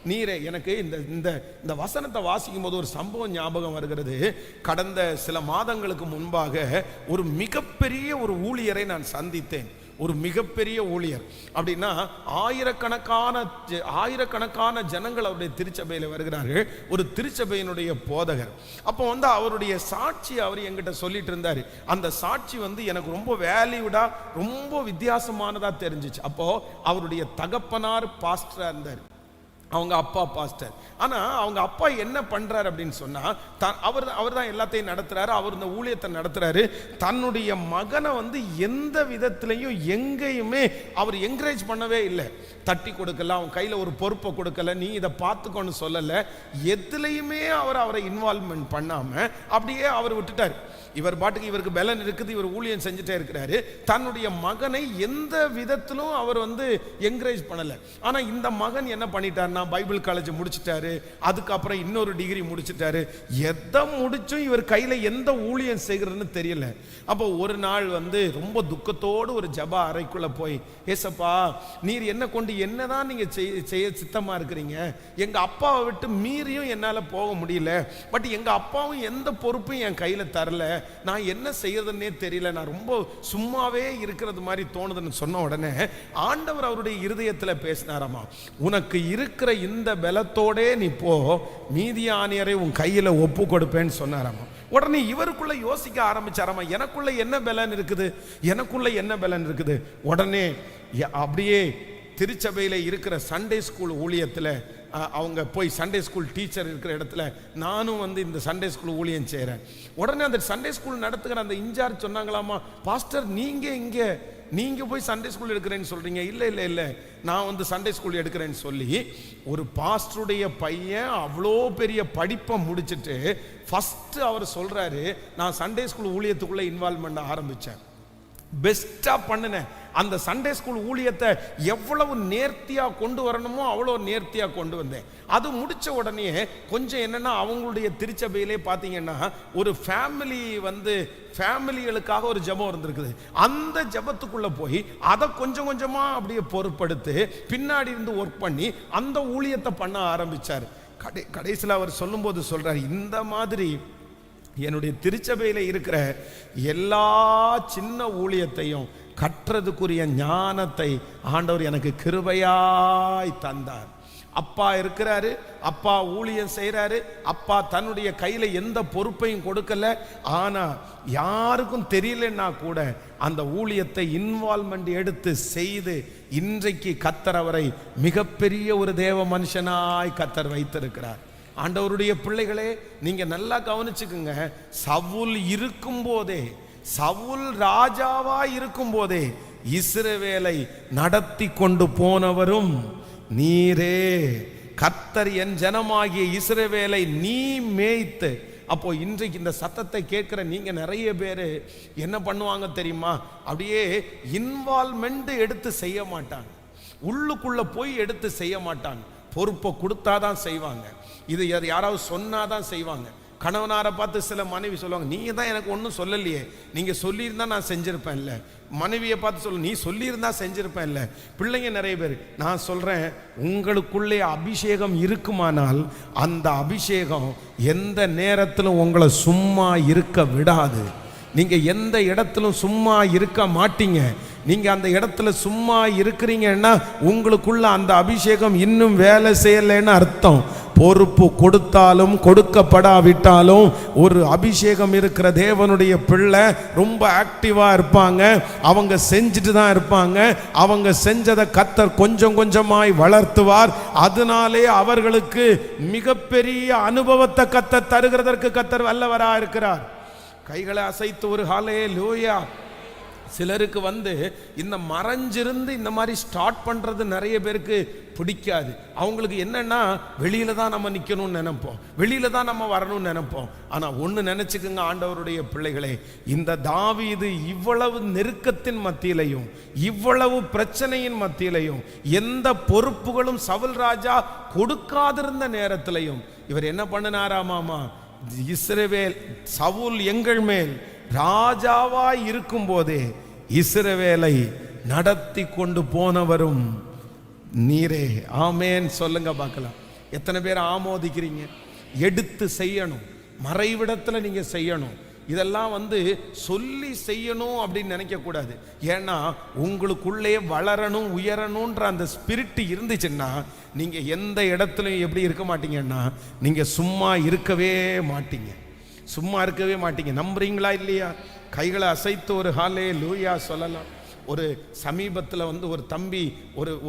நீரே. எனக்கு இந்த வசனத்தை வாசிக்கும் போது ஒரு சம்பவம் ஞாபகம் வருகிறது. கடந்த சில மாதங்களுக்கு முன்பாக ஒரு மிகப்பெரிய ஒரு ஊழியரை நான் சந்தித்தேன். ஒரு மிகப்பெரிய ஊழியர் அப்படின்னா ஆயிரக்கணக்கான ஜனங்கள் அவருடைய திருச்சபையில் வருகிறார்கள். ஒரு திருச்சபையினுடைய போதகர். அப்போ வந்து அவருடைய சாட்சி அவர் என்கிட்ட சொல்லிட்டு இருந்தார். அந்த சாட்சி வந்து எனக்கு ரொம்ப வேல்யூடா, ரொம்ப வித்தியாசமானதா தெரிஞ்சிச்சு. அப்போ அவருடைய தகப்பனார் பாஸ்டரா இருந்தார், அவங்க அப்பா பாஸ்டர். ஆனா அவங்க அப்பா என்ன பண்றாரு அப்படின்னு சொன்னா, அவர் தான் எல்லாத்தையும் நடத்துறாரு, அவர் இந்த ஊழியத்தை நடத்துறாரு. தன்னுடைய மகனை வந்து எந்த விதத்திலையும் எங்கேயுமே அவர் என்கரேஜ் பண்ணவே இல்லை. தட்டி கொடுக்கல, அவன் கையில ஒரு பொறுப்பை கொடுக்கல, நீ இதை பார்த்துக்கொண்டு சொல்லல, எதுலையுமே அவரை இன்வால்வ்மெண்ட் பண்ணாம அப்படியே அவர் விட்டுட்டார். இவர் பாட்டுக்கு இவருக்கு பலன் இருக்குது, இவர் ஊழியம் செஞ்சுட்டே இருக்கிறாரு. தன்னுடைய மகனை எந்த விதத்திலும் அவர் வந்து என்கரேஜ் பண்ணல. ஆனா இந்த மகன் என்ன பண்ணிட்டாருன்னா, பைபிள் காலேஜ் முடிச்சிட்டாரு, அதுக்கப்புறம் இன்னொரு டிகிரி முடிச்சிட்டாரு. எதை முடிச்சும் இவர் கையில எந்த ஊழியம் செய்கிறதுன்னு தெரியல. அப்போ ஒரு நாள் வந்து ரொம்ப துக்கத்தோடு ஒரு ஜபா அறைக்குள்ள போய், ஏசப்பா நீர் என்ன கொண்டு என்னதான் நீங்க செய்ய சித்தமா இருக்கிறீங்க, எங்க அப்பாவை விட்டு மீறியும் என்னால போக முடியல, பட் எங்க அப்பாவும் எந்த பொறுப்பும் என் கையில தரல, நான் என்ன செய்யறதுன்னே தெரியல, நான் ரொம்ப சும்மாவே இருக்கிறது மாதிரி தோணுதுன்னு சொன்ன உடனே ஆண்டவர் அவருடைய இருதயத்துல பேசினாராமா, உனக்கு இருக்கிற இந்த பலத்தோடே நீ போ, மீதியானியரை உன் கையில ஒப்பு கொடுப்பேன்னு சொன்னாராமா. உடனே இவருக்குள்ள யோசிக்க ஆரம்பிச்சாராமா, எனக்குள்ள என்ன பலன் இருக்குது, எனக்குள்ள என்ன பலன் இருக்குது. உடனே அப்படியே திருச்சபையில இருக்கிற சண்டே ஸ்கூல் ஊழியத்துல அவங்க போய் சண்டே ஸ்கூல் டீச்சர் இருக்கிற இடத்துல நானும் வந்து இந்த சண்டே ஸ்கூல் ஊழியம் செய்கிறேன். உடனே அந்த சண்டே ஸ்கூல் நடத்துகிற அந்த இன்சார்ஜ் சொன்னாங்களாமா, பாஸ்டர் நீங்க போய் சண்டே ஸ்கூல் எடுக்கிறேன்னு சொல்றீங்க. இல்லை நான் வந்து சண்டே ஸ்கூல் எடுக்கிறேன்னு சொல்லி ஒரு பாஸ்டருடைய பையன் அவ்வளோ பெரிய படிப்பை முடிச்சுட்டு ஃபர்ஸ்ட் அவர் சொல்றாரு, நான் சண்டே ஸ்கூல் ஊழியத்துக்குள்ள இன்வால்வ் பண்ண ஆரம்பிச்சேன், பெஸ்டா பண்ணினேன். அந்த சண்டே ஸ்கூல் ஊழியத்தை எவ்வளவு நேர்த்தியா கொண்டு வரணுமோ அவ்வளோ நேர்த்தியா கொண்டு வந்தேன். அது முடிச்ச உடனே கொஞ்சம் என்னன்னா, அவங்களுடைய திருச்சபையிலே பார்த்தீங்கன்னா ஒரு ஃபேமிலிகளுக்காக ஒரு ஜெபம் இருந்திருக்குது. அந்த ஜெபத்துக்குள்ள போய் அதை கொஞ்சம் கொஞ்சமா அப்படியே பொறுப்படுத்து பின்னாடி இருந்து ஒர்க் பண்ணி அந்த ஊழியத்தை பண்ண ஆரம்பிச்சார். கடைசியில் அவர் சொல்லும்போது சொல்றாரு, இந்த மாதிரி என்னுடைய திருச்சபையில இருக்கிற எல்லா சின்ன ஊழியத்தையும் கற்றதுக்குரிய ஞானத்தை ஆண்டவர் எனக்கு கிருபையாய் தந்தார். அப்பா இருக்கிறாரு, அப்பா ஊழியம் செய்யறாரு, அப்பா தன்னுடைய கையில எந்த பொறுப்பையும் கொடுக்கல. ஆனா யாருக்கும் தெரியலன்னா கூட அந்த ஊழியத்தை இன்வால்வ்மெண்ட் எடுத்து செய்து இன்றைக்கு கர்த்தர் அவரை மிகப்பெரிய ஒரு தேவ மனுஷனாய் கர்த்தர் வைத்திருக்கிறார். ஆண்டவருடைய பிள்ளைகளே, நீங்க நல்லா கவனிச்சுக்குங்க. சவுல் ராஜாவா இருக்கும் போதே இஸ்ரவேலை நடத்தி கொண்டு போனவரும் நீரே. கர்த்தர் என் ஜனமாகிய இஸ்ரவேலை நீ மேய்த்து. அப்போ இன்றைக்கு இந்த சத்தத்தை கேட்கிற நீங்க நிறைய பேரு என்ன பண்ணுவாங்க தெரியுமா, அப்படியே இன்வால்வ்மெண்ட் எடுத்து செய்ய மாட்டாங்க, உள்ளுக்குள்ள போய் எடுத்து செய்ய மாட்டாங்க. பொறுப்பை கொடுத்தாதான் செய்வாங்க, இது யாராவது சொன்னாதான் செய்வாங்க. கணவனாரை பார்த்து சில மனைவி சொல்லுவாங்க, நீங்க தான் எனக்கு ஒன்றும் சொல்லலையே, நீங்க சொல்லியிருந்தா நான் செஞ்சிருப்பேன் இல்லை. மனைவியை பார்த்து சொல்ல, நீ சொல்லியிருந்தா செஞ்சிருப்பேன் இல்லை. பிள்ளைங்க நிறைய பேர். நான் சொல்றேன், உங்களுக்குள்ளே அபிஷேகம் இருக்குமானால் அந்த அபிஷேகம் எந்த நேரத்திலும் உங்களை சும்மா இருக்க விடாது. நீங்க எந்த இடத்திலும் சும்மா இருக்க மாட்டீங்க. நீங்க அந்த இடத்துல சும்மா இருக்கிறீங்கன்னா உங்களுக்குள்ள அந்த அபிஷேகம் இன்னும் வேலை செய்யலைன்னு அர்த்தம். பொறுப்பு கொடுத்தாலும் கொடுக்கப்படாவிட்டாலும் ஒரு அபிஷேகம் இருக்கிற தேவனுடைய பிள்ளை ரொம்ப ஆக்டிவா இருப்பாங்க. அவங்க செஞ்சுட்டு தான் இருப்பாங்க. அவங்க செஞ்சதை கர்த்தர் கொஞ்சம் கொஞ்சமாய் வளர்த்துவார். அதனாலே அவர்களுக்கு மிகப்பெரிய அனுபவத்தை கர்த்தர் தருகிறதற்கு கர்த்தர் வல்லவரா இருக்கிறார். கைகளை அசைத்து ஒரு ஹல்லேலூயா. சிலருக்கு இந்த மறைஞ்சிருந்து இந்த மாதிரி ஸ்டார்ட் பண்றது நிறைய பேருக்கு பிடிக்காது. அவங்களுக்கு என்னன்னா வெளியில தான் நம்ம நிக்கணும்னு நினைப்போம், வெளியில தான் நம்ம வரணும்னு நினைப்போம். ஆனா ஒண்ணு நினைச்சுக்குங்க ஆண்டவருடைய பிள்ளைகளே, இந்த தாவீது இவ்வளவு நெருக்கத்தின் மத்தியிலையும் இவ்வளவு பிரச்சனையின் மத்தியிலையும் எந்த பொறுப்புகளும் சவுல் ராஜா கொடுக்காதிருந்த நேரத்திலையும் இவர் என்ன பண்ணினாராமாமா, இஸ்ரவேல் சவுல் எங்கள் மேல் ராஜாவாய் இருக்கும் போதே இஸ்ரவேலை நடத்தி கொண்டு போனவரும் நீரே. ஆமேன் சொல்லுங்க பார்க்கலாம். எத்தனை பேர் ஆமோதிக்கிறீங்க? எடுத்து செய்யணும், மறைவிடத்துல நீங்க செய்யணும். இதெல்லாம் சொல்லி செய்யணும் அப்படின்னு நினைக்க கூடாது. ஏன்னா உங்களுக்குள்ளே வளரணும் உயரணும்ன்ற அந்த ஸ்பிரிட் இருந்துச்சுன்னா நீங்க எந்த இடத்துலையும் எப்படி இருக்க மாட்டீங்கன்னா நீங்க சும்மா இருக்கவே மாட்டீங்க, சும்மா இருக்கவே மாட்டீங்க. நம்புறீங்களா இல்லையா? கைகளை அசைத்து ஒரு ஹல்லேலூயா சொல்லலாம். ஒரு சமீபத்தில் ஒரு தம்பி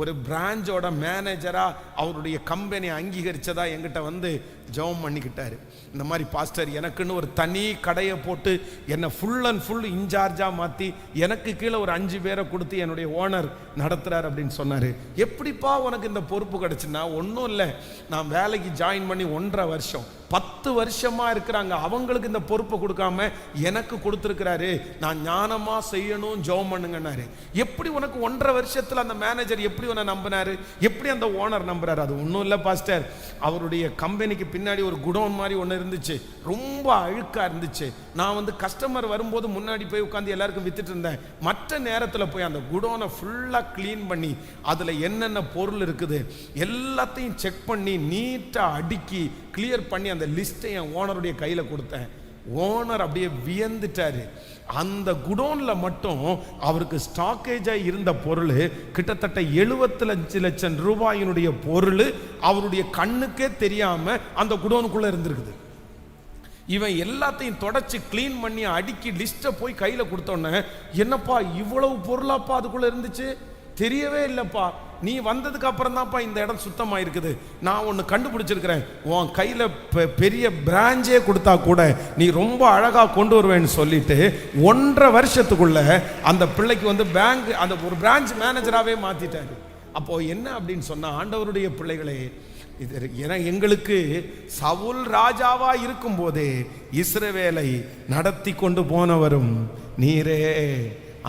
ஒரு பிரான்ச்சோட மேனேஜராக அவருடைய கம்பெனி அங்கீகரித்ததா என்கிட்ட ஜெபம் பண்ணிக்கிட்டாரு. இந்த மாதிரி பாஸ்டர் எனக்குன்னு ஒரு தனி கடையை போட்டு என்னை ஃபுல் அண்ட் ஃபுல் இன்சார்ஜாக மாற்றி எனக்கு கீழே ஒரு 5 பேரை கொடுத்து என்னுடைய ஓனர் நடத்துகிறார் அப்படின்னு சொன்னார். எப்படிப்பா உனக்கு இந்த பொறுப்பு கிடச்சுன்னா? ஒன்றும் இல்லை, நான் வேலைக்கு ஜாயின் பண்ணி 1.5 வருஷம் 10 வருஷமாக இருக்கிறாங்க, அவங்களுக்கு இந்த பொறுப்பை கொடுக்காம எனக்கு கொடுத்துருக்கிறாரு, நான் ஞானமாக செய்யணும் ஜெபம் பண்ணுங்கன்னாரு. எப்படி உனக்கு 1.5 வருஷத்தில் அந்த மேனேஜர் எப்படி உன்னை நம்பினாரு? எப்படி அந்த ஓனர் நம்புறாரு? அது ஒன்றும் இல்லை பாஸ்டர், அவருடைய கம்பெனிக்கு பின்னாடி ஒரு குடோன் மாதிரி ஒன்று இருந்துச்சு, ரொம்ப அழுக்கா இருந்துச்சு. நான் கஸ்டமர் வரும்போது முன்னாடி போய் உட்காந்து எல்லாருக்கும் வித்துட்டு இருந்தேன். மற்ற நேரத்தில் போய் அந்த குடோனை ஃபுல்லாக க்ளீன் பண்ணி அதில் என்னென்ன பொருள் இருக்குது எல்லாத்தையும் செக் பண்ணி நீட்டாக அடுக்கி கிளியர் பண்ணி அந்த லிஸ்ட்டை என் ஓனருடைய கையில் கொடுத்தேன். ஓனர் அப்படியே வியந்துட்டாரு. அந்த குடோன்ல மட்டும் அவருக்கு ஸ்டாக்கேஜாக இருந்த பொருள் கிட்டத்தட்ட 75 லட்சம் ரூபாயினுடைய பொருள் அவருடைய கண்ணுக்கே தெரியாம அந்த குடோனுக்குள்ள இருந்திருக்குது. இவன் எல்லாத்தையும் தொடச்சி கிளீன் பண்ணி அடுக்கி லிஸ்ட்டை போய் கையில கொடுத்தோன்னே, என்னப்பா இவ்வளவு பொருளாப்பா அதுக்குள்ள இருந்துச்சு, தெரியவே இல்லைப்பா, நீ வந்ததுக்கு அப்புறம் தான்ப்பா இந்த இடம் சுத்தமாக இருக்குது, நான் ஒன்று கண்டுபிடிச்சிருக்கிறேன், உன் கையில் பெரிய பிரான்ச்சே கொடுத்தா கூட நீ ரொம்ப அழகாக கொண்டு வருவேன்னு சொல்லிட்டு 1.5 வருஷத்துக்குள்ள அந்த பிள்ளைக்கு பேங்க் அந்த ஒரு பிரான்ச் மேனேஜராகவே மாற்றிட்டாரு. அப்போது என்ன அப்படின்னு சொன்னால், ஆண்டவருடைய பிள்ளைகளே, இது ஏன்னா எங்களுக்கு சவுல் ராஜாவா இருக்கும் போதே இஸ்ரவேலை நடத்தி கொண்டு போனவரும் நீரே.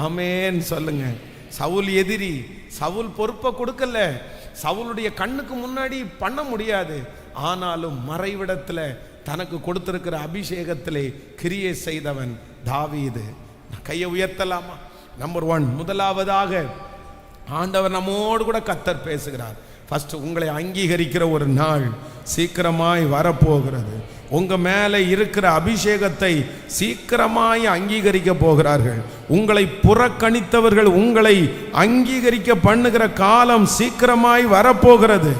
ஆமென் சொல்லுங்க. சவுல் எதிரி, சவுல் பொறுப்பை கொடுக்கல, சவுளுடைய கண்ணுக்கு முன்னாடி பண்ண முடியாது. ஆனாலும் மறைவிடத்தில் தனக்கு கொடுத்திருக்கிற அபிஷேகத்திலே கிரியை செய்தவன் தாவீது. கையை உயர்த்தலாமா? நம்பர் 1, முதலாவதாக ஆண்டவர் நம்மோடு கூட கர்த்தர் பேசுகிறார். ஃபர்ஸ்ட், உங்களை அங்கீகரிக்கிற ஒரு நாள் சீக்கிரமாய் வரப்போகிறது. உங்க மேல இருக்கிற அபிஷேகத்தை சீக்கிரமாய் அங்கீகரிக்க போகிறார்கள். உங்களை புறக்கணித்தவர்கள் உங்களை அங்கீகரிக்க பண்ணுகிற காலம் சீக்கிரமாய் வரப்போகிறது.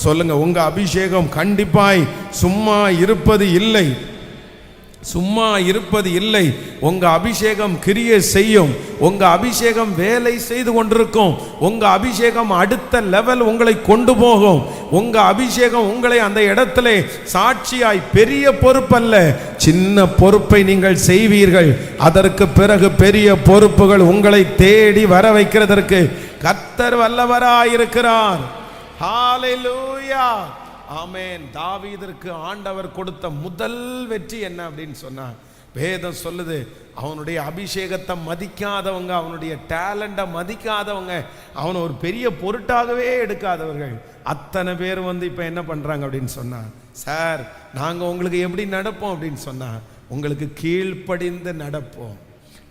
சொல்லுங்க, உங்க அபிஷேகம் கண்டிப்பாய் சும்மா இருப்பது இல்லை, சும்மா இருப்பது இல்லை. உங்க அபிஷேகம் கிரியை செய்யும், உங்க அபிஷேகம் வேலை செய்து கொண்டிருக்கும், உங்க அபிஷேகம் அடுத்த லெவல் உங்களை கொண்டு போகும். உங்க அபிஷேகம் உங்களை அந்த இடத்திலே சாட்சியாய், பெரிய பொறுப்பல்ல, சின்ன பொறுப்பை நீங்கள் செய்வீர்கள். அதற்கு பிறகு பெரிய பொறுப்புகள் உங்களை தேடி வர வைக்கிறதற்கு கர்த்தர் வல்லவராயிருக்கிறார். ஹல்லேலூயா, ஆமென். தாவீதிற்கு ஆண்டவர் கொடுத்த முதல் வெற்றி என்ன அப்படின்னு சொன்னா, வேதம் சொல்லுது, அவனுடைய அபிஷேகத்தை மதிக்காதவங்க, அவனுடைய டேலண்ட மதிக்காதவங்க, அவனை ஒரு பெரிய பொருட்டாகவே எடுக்காதவர்கள் அத்தனை பேர் இப்ப என்ன பண்றாங்க அப்படின்னு சொன்னா, சார் நாங்க உங்களுக்கு எப்படி நடப்போம் அப்படின்னு சொன்னா, உங்களுக்கு கீழ்ப்படிந்து நடப்போம்,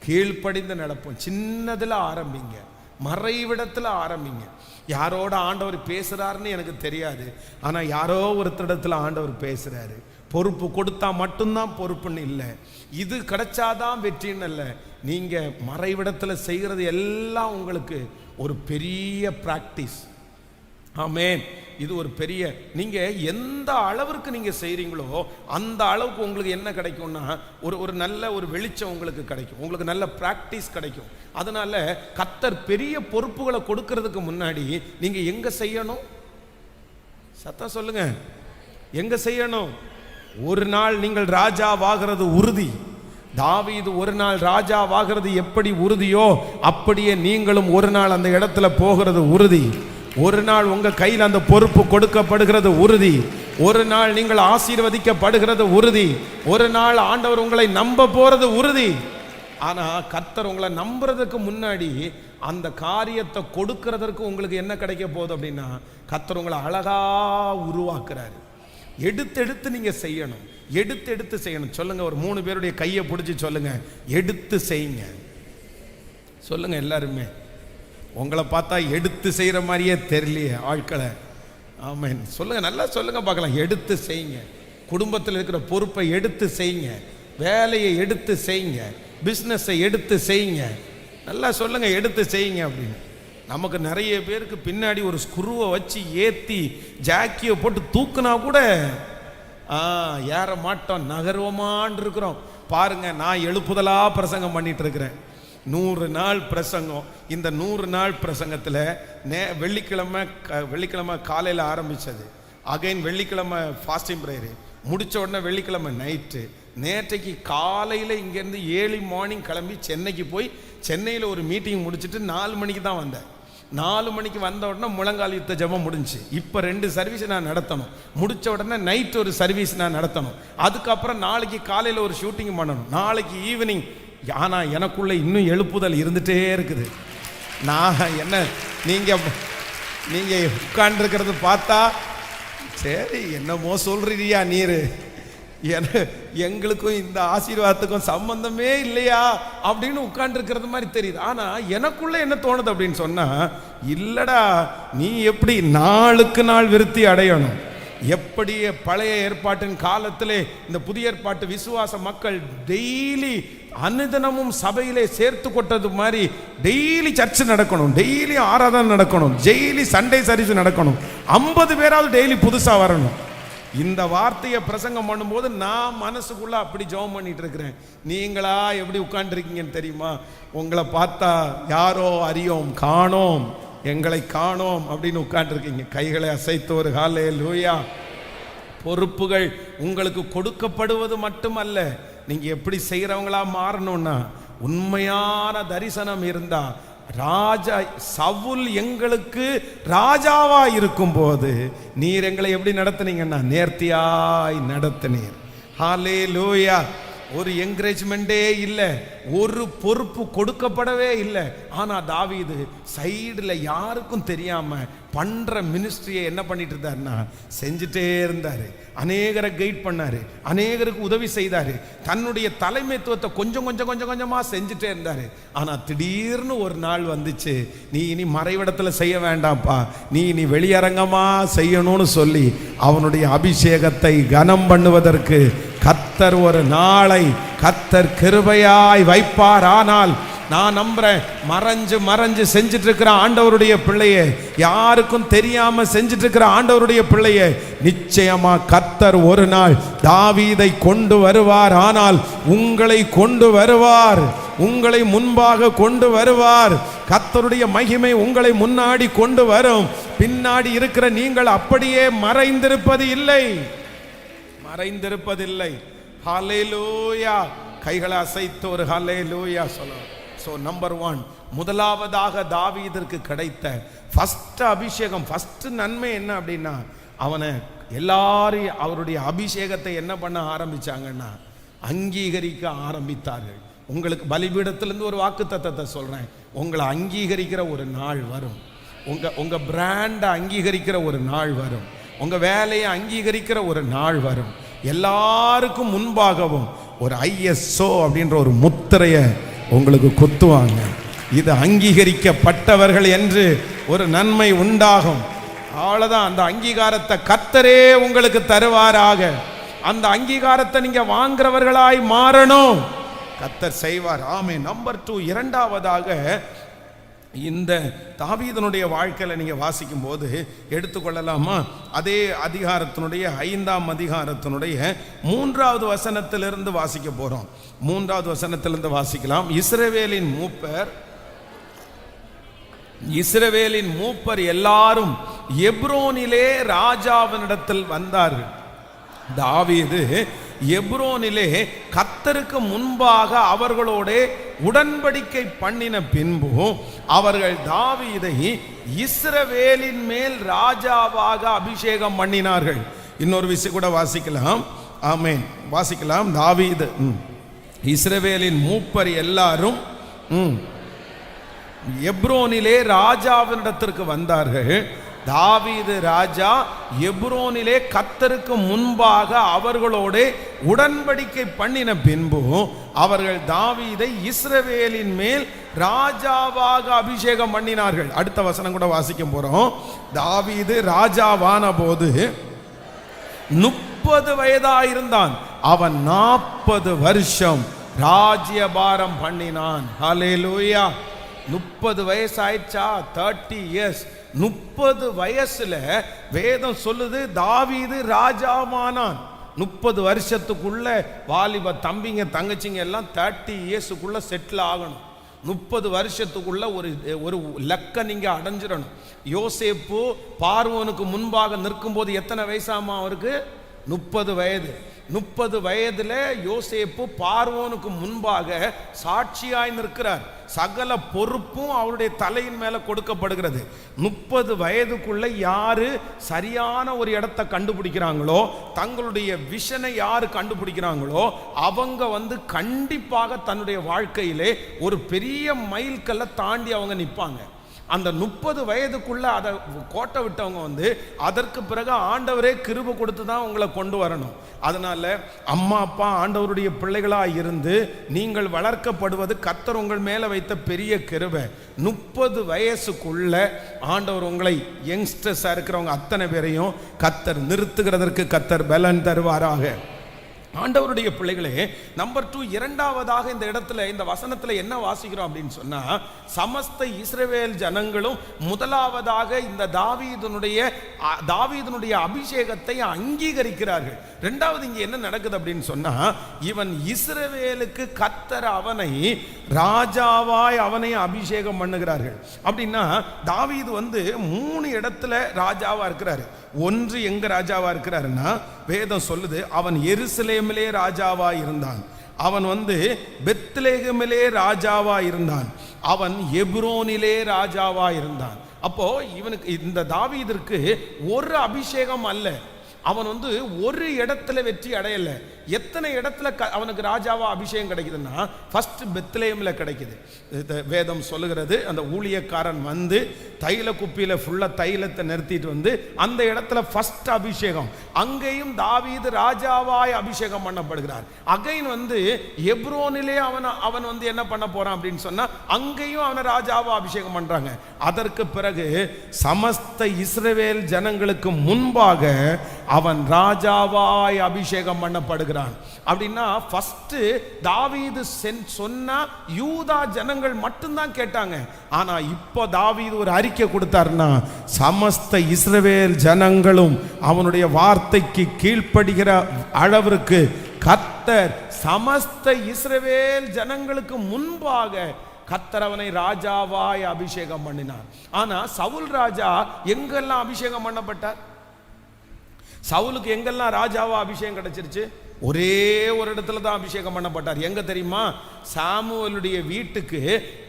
கீழ்ப்படிந்து நடப்போம். சின்னதுல ஆரம்பிங்க, மறைவிடத்துல ஆரம்பிங்க. யாரோட ஆண்டவர் பேசுறாருன்னு எனக்கு தெரியாது, ஆனா யாரோ ஒருத்தரிடத்துல ஆண்டவர் பேசுறாரு. பொறுப்பு கொடுத்தா மட்டும்தான் பொறுப்புன்னு இல்லை, இது கிடைச்சாதான் வெற்றின்னு இல்லை. நீங்க மறைவிடத்துல செய்கிறது எல்லாம் உங்களுக்கு ஒரு பெரிய பிராக்டிஸ். ஆமென். இது ஒரு பெரிய, நீங்க எந்த அளவிற்கு நீங்க செய்றீங்களோ அந்த அளவுக்கு உங்களுக்கு என்ன கிடைக்கும்னா, ஒரு நல்ல ஒரு வெளிச்சம் உங்களுக்கு கிடைக்கும், உங்களுக்கு நல்ல பிராக்டிஸ் கிடைக்கும். அதனால கர்த்தர் பெரிய பொறுப்புகளை கொடுக்கிறதுக்கு முன்னாடி நீங்க எங்க செய்யணும்? சத்தம் சொல்லுங்க, எங்க செய்யணும்? ஒரு நாள் நீங்கள் ராஜாவாகிறது உறுதி. தாவீது ஒரு நாள் ராஜாவாகிறது எப்படி உறுதியோ அப்படியே நீங்களும் ஒரு நாள் அந்த இடத்துல போகிறது உறுதி. ஒரு நாள் உங்க கையில் அந்த பொறுப்பு கொடுக்கப்படுகிறது உறுதி. ஒரு நாள் நீங்கள் ஆசீர்வதிக்கப்படுகிறது உறுதி. ஒரு நாள் ஆண்டவர் உங்களை நம்ப போறது உறுதி. ஆனா கர்த்தர் உங்களை நம்புறதுக்கு முன்னாடி அந்த காரியத்தை கொடுக்கறதற்கு உங்களுக்கு என்ன கிடைக்க போகுது அப்படின்னா, கர்த்தர் உங்களை அழகா உருவாக்குறாரு. எடுத்து நீங்க செய்யணும், எடுத்து செய்யணும். சொல்லுங்க, ஒரு 3 பேருடைய கையை பிடிச்சி சொல்லுங்க, எடுத்து செய்யுங்க. சொல்லுங்க எல்லாருமே. உங்களை பார்த்தா எடுத்து செய்யற மாதிரியே தெரியலையே ஆட்களை. ஆமென். சொல்லுங்க, நல்லா சொல்லுங்க பார்க்கலாம். எடுத்து செய்யுங்க. குடும்பத்தில் இருக்கிற பொறுப்பை எடுத்து செய்யுங்க, வேலையை எடுத்து செய்யுங்க, பிஸ்னஸை எடுத்து செய்யுங்க. நல்லா சொல்லுங்க, எடுத்து செய்யுங்க அப்படின்னு. நமக்கு நிறைய பேருக்கு பின்னாடி ஒரு ஸ்க்ரூவை வச்சு ஏற்றி ஜாக்கியை போட்டு தூக்குனா கூட ஏற மாட்டோம், நகர்வமான் இருக்கிறோம். பாருங்க, நான் எழுப்புதலா பிரசங்கம் பண்ணிட்டு இருக்கிறேன். 100 நாள் பிரசங்கம். இந்த 100 நாள் பிரசங்கத்தில் வெள்ளிக்கிழமை காலையில் ஆரம்பித்தது. அகைன் வெள்ளிக்கிழமை ஃபாஸ்டிங் ப்ரேயரு முடித்த உடனே வெள்ளிக்கிழமை நைட்டு. நேற்றைக்கு காலையில் இங்கேருந்து 7 மார்னிங் கிளம்பி சென்னைக்கு போய் சென்னையில் ஒரு மீட்டிங் முடிச்சுட்டு 4 மணிக்கு தான் வந்தேன். 4 மணிக்கு வந்த உடனே முழங்கால் யுத்த ஜெபம் முடிஞ்சு. இப்போ 2 சர்வீஸ் நான் நடத்தணும். முடித்த உடனே நைட் ஒரு சர்வீஸ் நான் நடத்தணும். அதுக்கப்புறம் நாளைக்கு காலையில் ஒரு ஷூட்டிங் பண்ணணும், நாளைக்கு ஈவினிங். ஆனால் எனக்குள்ள இன்னும் எழுப்புதல் இருந்துகிட்டே இருக்குது. நான் என்ன, நீங்கள் உட்கார்ந்துருக்கிறது பார்த்தா சரி என்னமோ சொல்றியா நீர், எங்களுக்கும் இந்த ஆசீர்வாதத்துக்கும் சம்பந்தமே இல்லையா அப்படின்னு உட்கார்ந்துருக்கிறது மாதிரி தெரியுது. ஆனா எனக்குள்ள என்ன தோணுது அப்படின்னு சொன்னா, இல்லடா, நீ எப்படி நாளுக்கு நாள் விருத்தி அடையணும். எப்படி பழைய ஏற்பாட்டின் காலத்திலே இந்த புதிய ஏற்பாட்டு விசுவாச மக்கள் டெய்லி அனுதினமும் சபையிலே சேர்த்து கொட்டது மாதிரி டெய்லி சர்ச் நடக்கணும், டெய்லி ஆராதனை நடக்கணும், டெய்லி சண்டே சர்வீஸ் நடக்கணும், 50 பேராவது டெய்லி புதுசா வரணும். இந்த வார்த்தையை பிரசங்கம் பண்ணும்போது நான் மனசுக்குள்ள அப்படி ஜெபம் பண்ணிட்டு இருக்கிறேன். நீங்களா எப்படி உட்கார்ந்துருக்கீங்கன்னு தெரியுமா? உங்களை பார்த்தா யாரோ அறியோம் காணோம், எங்களை காணோம் அப்படின்னு உட்கார்ந்துருக்கீங்க. கைகளை அசைத்து ஒரு ஹல்லேலூயா. பொறுப்புகள் உங்களுக்கு கொடுக்கப்படுவது மட்டுமல்ல, நீங்க எப்படி செய்யறவங்களா மாறணும்னா, உண்மையான தரிசனம் இருந்தா, ராஜா சவுல் எங்களுக்கு ராஜாவா இருக்கும் போது நீர் எங்களை எப்படி நடத்துனீங்கன்னா நேர்த்தியாய் நடத்தினீர். ஹல்லேலூயா. ஒரு என்கரேஜ்மெண்டே இல்லை, ஒரு பொறுப்பு கொடுக்கப்படவே இல்லை. ஆனால் தாவீது சைடில் யாருக்கும் தெரியாம பண்ற மினிஸ்ட்ரியை என்ன பண்ணிட்டு இருந்தாருன்னா செஞ்சுட்டே இருந்தாரு. அநேகரை கைட் பண்ணாரு, அநேகருக்கு உதவி செய்தாரு, தன்னுடைய தலைமைத்துவத்தை கொஞ்சம் கொஞ்சமா செஞ்சுட்டே இருந்தாரு. ஆனா திடீர்னு ஒரு நாள் வந்துச்சு, நீ இனி மறைவிடத்துல செய்ய வேண்டாம்ப்பா, நீ இனி வெளியரங்கமா செய்யணும்னு சொல்லி அவனுடைய அபிஷேகத்தை கனம் பண்ணுவதற்கு கர்த்தர் ஒரு நாளை கர்த்தர் கிருபையாய் வைப்பார். ஆனால் நான் நம்புறேன், மறைஞ்சு செஞ்சுட்டு இருக்கிற ஆண்டவருடைய பிள்ளையே, யாருக்கும் தெரியாம செஞ்சுட்டு இருக்கிற ஆண்டவருடைய பிள்ளையே, நிச்சயமா கர்த்தர் ஒரு நாள் தாவீதை கொண்டு வருவார். ஆனால் உங்களை கொண்டு வருவார், உங்களை முன்பாக கொண்டு வருவார். கர்த்தருடைய மகிமை உங்களை முன்னாடி கொண்டு வரும். பின்னாடி இருக்கிற நீங்கள் அப்படியே மறைந்திருப்பதில்லை. ஹல்லேலூயா. கைகளை அசைத்து ஒரு ஹல்லேலூயா சொல்லலாம். ஸோ நம்பர் 1, முதலாவதாக தாவீதிற்கு கிடைத்த ஃபர்ஸ்ட் அபிஷேகம், ஃபர்ஸ்ட் நன்மை என்ன அப்படின்னா, அவனை எல்லாரும் அவருடைய அபிஷேகத்தை என்ன பண்ண ஆரம்பிச்சாங்கன்னா அங்கீகரிக்க ஆரம்பித்தார்கள். உங்களுக்கு பலிபீடத்திலிருந்து ஒரு வாக்குத்தத்தத்தை சொல்றேன், உங்களை அங்கீகரிக்கிற ஒரு நாள் வரும். உங்க பிராண்டை அங்கீகரிக்கிற ஒரு நாள் வரும். உங்க வேலையை அங்கீகரிக்கிற ஒரு நாள் வரும். எல்லாருக்கும் முன்பாகவும் ஒரு ISO அப்படின்ற ஒரு முத்திரையை உங்களுக்கு குத்துவாங்க. இது அங்கீகரிக்கப்பட்டவர்கள் என்று ஒரு நன்மை உண்டாகும். அவ்வளவுதான். அந்த அங்கீகாரத்தை கர்த்தரே உங்களுக்கு தருவாராக. அந்த அங்கீகாரத்தை நீங்க வாங்குறவர்களாய் மாறணும், கர்த்தர் செய்வார். ஆமென். நம்பர் 2, இரண்டாவதாக இந்த தாவீதனுடைய வாழ்க்கையில நீங்க வாசிக்கும் போது எடுத்துக்கொள்ளலாமா, அதே அதிகாரத்தினுடைய 5ஆம் அதிகாரத்தினுடைய 3வது வசனத்திலிருந்து வாசிக்க போறோம். 3வது வசனத்திலிருந்து வாசிக்கலாம். இஸ்ரவேலின் மூப்பர் எல்லாரும் எப்ரோனிலே ராஜாவினிடத்தில் வந்தார்கள். தாவீது எப்ரோனிலே கர்த்தருக்கு முன்பாக அவர்களோட உடன்படிக்கை பண்ணின பின்பு அவர்கள் தாவீதை இஸ்ரவேலின் மேல் ராஜாவாக அபிஷேகம் பண்ணினார்கள். இன்னொரு விஷயம் கூட வாசிக்கலாம். ஆமென், வாசிக்கலாம். தாவீது இஸ்ரவேலின் மூப்பர் எல்லாரும் எப்ரோனிலே ராஜாவினிடத்திற்கு வந்தார்கள். தாவீது ராஜா எப்ரோனிலே கர்த்தருக்கு முன்பாக அவர்களோட உடன்படிக்கை பண்ணின பின்பு அவர்கள் தாவீதை இஸ்ரவேலின் மேல் ராஜாவாக அபிஷேகம் பண்ணினார்கள். அடுத்த வசனம் கூட வாசிக்க போறோம். தாவீது ராஜாவான போது 30 வயதாயிருந்தான். அவன் 40 வருஷம் ராஜ்யபாரம் பண்ணினான். ஹல்லேலூயா. 30 வயசாயிடுச்சா? 30 இயர்ஸ். 30 வயசுல வேதம் சொல்லுது தாவீது ராஜாவானான். 30 வருஷத்துக்குள்ள வாலிப தம்பிங்க தங்கச்சிங்க எல்லாம் 30 இயர்ஸுக்குள்ள செட்டில் ஆகணும். 30 வருஷத்துக்குள்ள ஒரு லக்க நீங்க அடைஞ்சிடணும். யோசேப்பு பார்வோனுக்கு முன்பாக நிற்கும் போது எத்தனை வயசாமா அவருக்கு? 30 வயது. 30 வயதுல யோசேப்பு பார்வோனுக்கு முன்பாக சாட்சியாய் நிற்கிறார். சகல பொறுப்பும் அவருடைய தலையின் மேல கொடுக்கப்படுகிறது. 30 வயதுக்குள்ள யாரு சரியான ஒரு இடத்தை கண்டுபிடிக்கிறாங்களோ, தங்களுடைய விஷனை யாரு கண்டுபிடிக்கிறாங்களோ, அவங்க கண்டிப்பாக தன்னுடைய வாழ்க்கையிலே ஒரு பெரிய மைல்கல்லை தாண்டி அவங்க நிற்பாங்க. அந்த 30 வயதுக்குள்ள அதை கோட்டை விட்டவங்க அதற்கு பிறகு ஆண்டவரே கிருபை கொடுத்து தான் உங்களை கொண்டு வரணும். அதனால அம்மா அப்பா ஆண்டவருடைய பிள்ளைகளாக இருந்து நீங்கள் வளர்க்கப்படுவது கர்த்தர் உங்கள் மேலே வைத்த பெரிய கிருபை. 30 வயசுக்குள்ள ஆண்டவர் உங்களை யங்ஸ்டர்ஸாக இருக்கிறவங்க அத்தனை பேரையும் கர்த்தர் நிறுத்துகிறதற்கு கர்த்தர் பலன் தருவாராக. ஆண்டவருடைய பிள்ளைகளே, நம்பர் 2, இரண்டாவதாக இந்த இடத்துல இந்த வசனத்துல என்ன வாசிக்கிறோம் அப்படின்னு சொன்னா, சமஸ்த இஸ்ரவேல் ஜனங்களும் முதலாவதாக இந்த தாவீதுனுடைய அபிஷேகத்தை அங்கீகரிக்கிறார்கள். ரெண்டாவது இங்க என்ன நடக்குது அப்படின்னு சொன்னா, இவன் இஸ்ரவேலுக்கு கர்த்தர் அவனை ராஜாவாய் அவனை அபிஷேகம் பண்ணுகிறார்கள். அப்படின்னா தாவீது 3 இடத்துல ராஜாவா இருக்கிறாரு. ஒன்று எங்க ராஜாவா இருக்கிறாருன்னா, வேதம் சொல்லுது அவன் எருசலேமிலே ராஜாவா இருந்தான், அவன் பெத்லெகேமிலே ராஜாவா இருந்தான், அவன் எப்ரோனிலே ராஜாவா இருந்தான். அப்போ இவனுக்கு இந்த தாவீதிற்கு ஒரு அபிஷேகம் அல்ல, அவன் ஒரு இடத்துல வெற்றி அடையல. எத்தனை இடத்துல அவனுக்கு ராஜாவா அபிஷேகம் கிடைக்குதுன்னா, ஃபர்ஸ்ட் பெத்லெகேமில் கிடைக்குது. வேதம் சொல்லுகிறது, அந்த ஊழியக்காரன் தைல குப்பியில ஃபுல்லா தைலத்தை நிறுத்திட்டு அந்த இடத்துல ஃபர்ஸ்ட் அபிஷேகம். அங்கேயும் தாவீது ராஜாவாய் அபிஷேகம் பண்ணப்படுகிறார். அகைன் எப்ரோனிலே அவன் என்ன பண்ண போறான் அப்படின்னு சொன்னா, அங்கேயும் அவனை ராஜாவா அபிஷேகம் பண்றாங்க. அதற்கு பிறகு சமஸ்த இஸ்ரவேல் ஜனங்களுக்கு முன்பாக அவன் ராஜாவாய் அபிஷேகம் பண்ணப்படுகிறான். அப்படின்னா ஃபர்ஸ்ட் தாவீது சொன்னா யூதா ஜனங்கள் மட்டும்தான் கேட்டாங்க. ஆனா இப்போ தாவீது ஒரு அறிக்கை கொடுத்தாருன்னா, சமஸ்த இஸ்ரவேல் ஜனங்களும் அவனுடைய வார்த்தைக்கு கீழ்ப்படுகிற அளவிற்கு கர்த்தர் சமஸ்த இஸ்ரவேல் ஜனங்களுக்கு முன்பாக கர்த்தர் அவனை ராஜாவாய் அபிஷேகம் பண்ணினார். ஆனா சவுல் ராஜா எங்கெல்லாம் அபிஷேகம் பண்ணப்பட்டார்? சவுலுக்கு எங்கெல்லாம் ராஜாவா அபிஷேகம் கிடைச்சிருச்சு? ஒரே ஒரு இடத்துல தான் அபிஷேகம் பண்ணப்பட்டார். எங்க தெரியுமா? சாமுவேலுடைய வீட்டுக்கு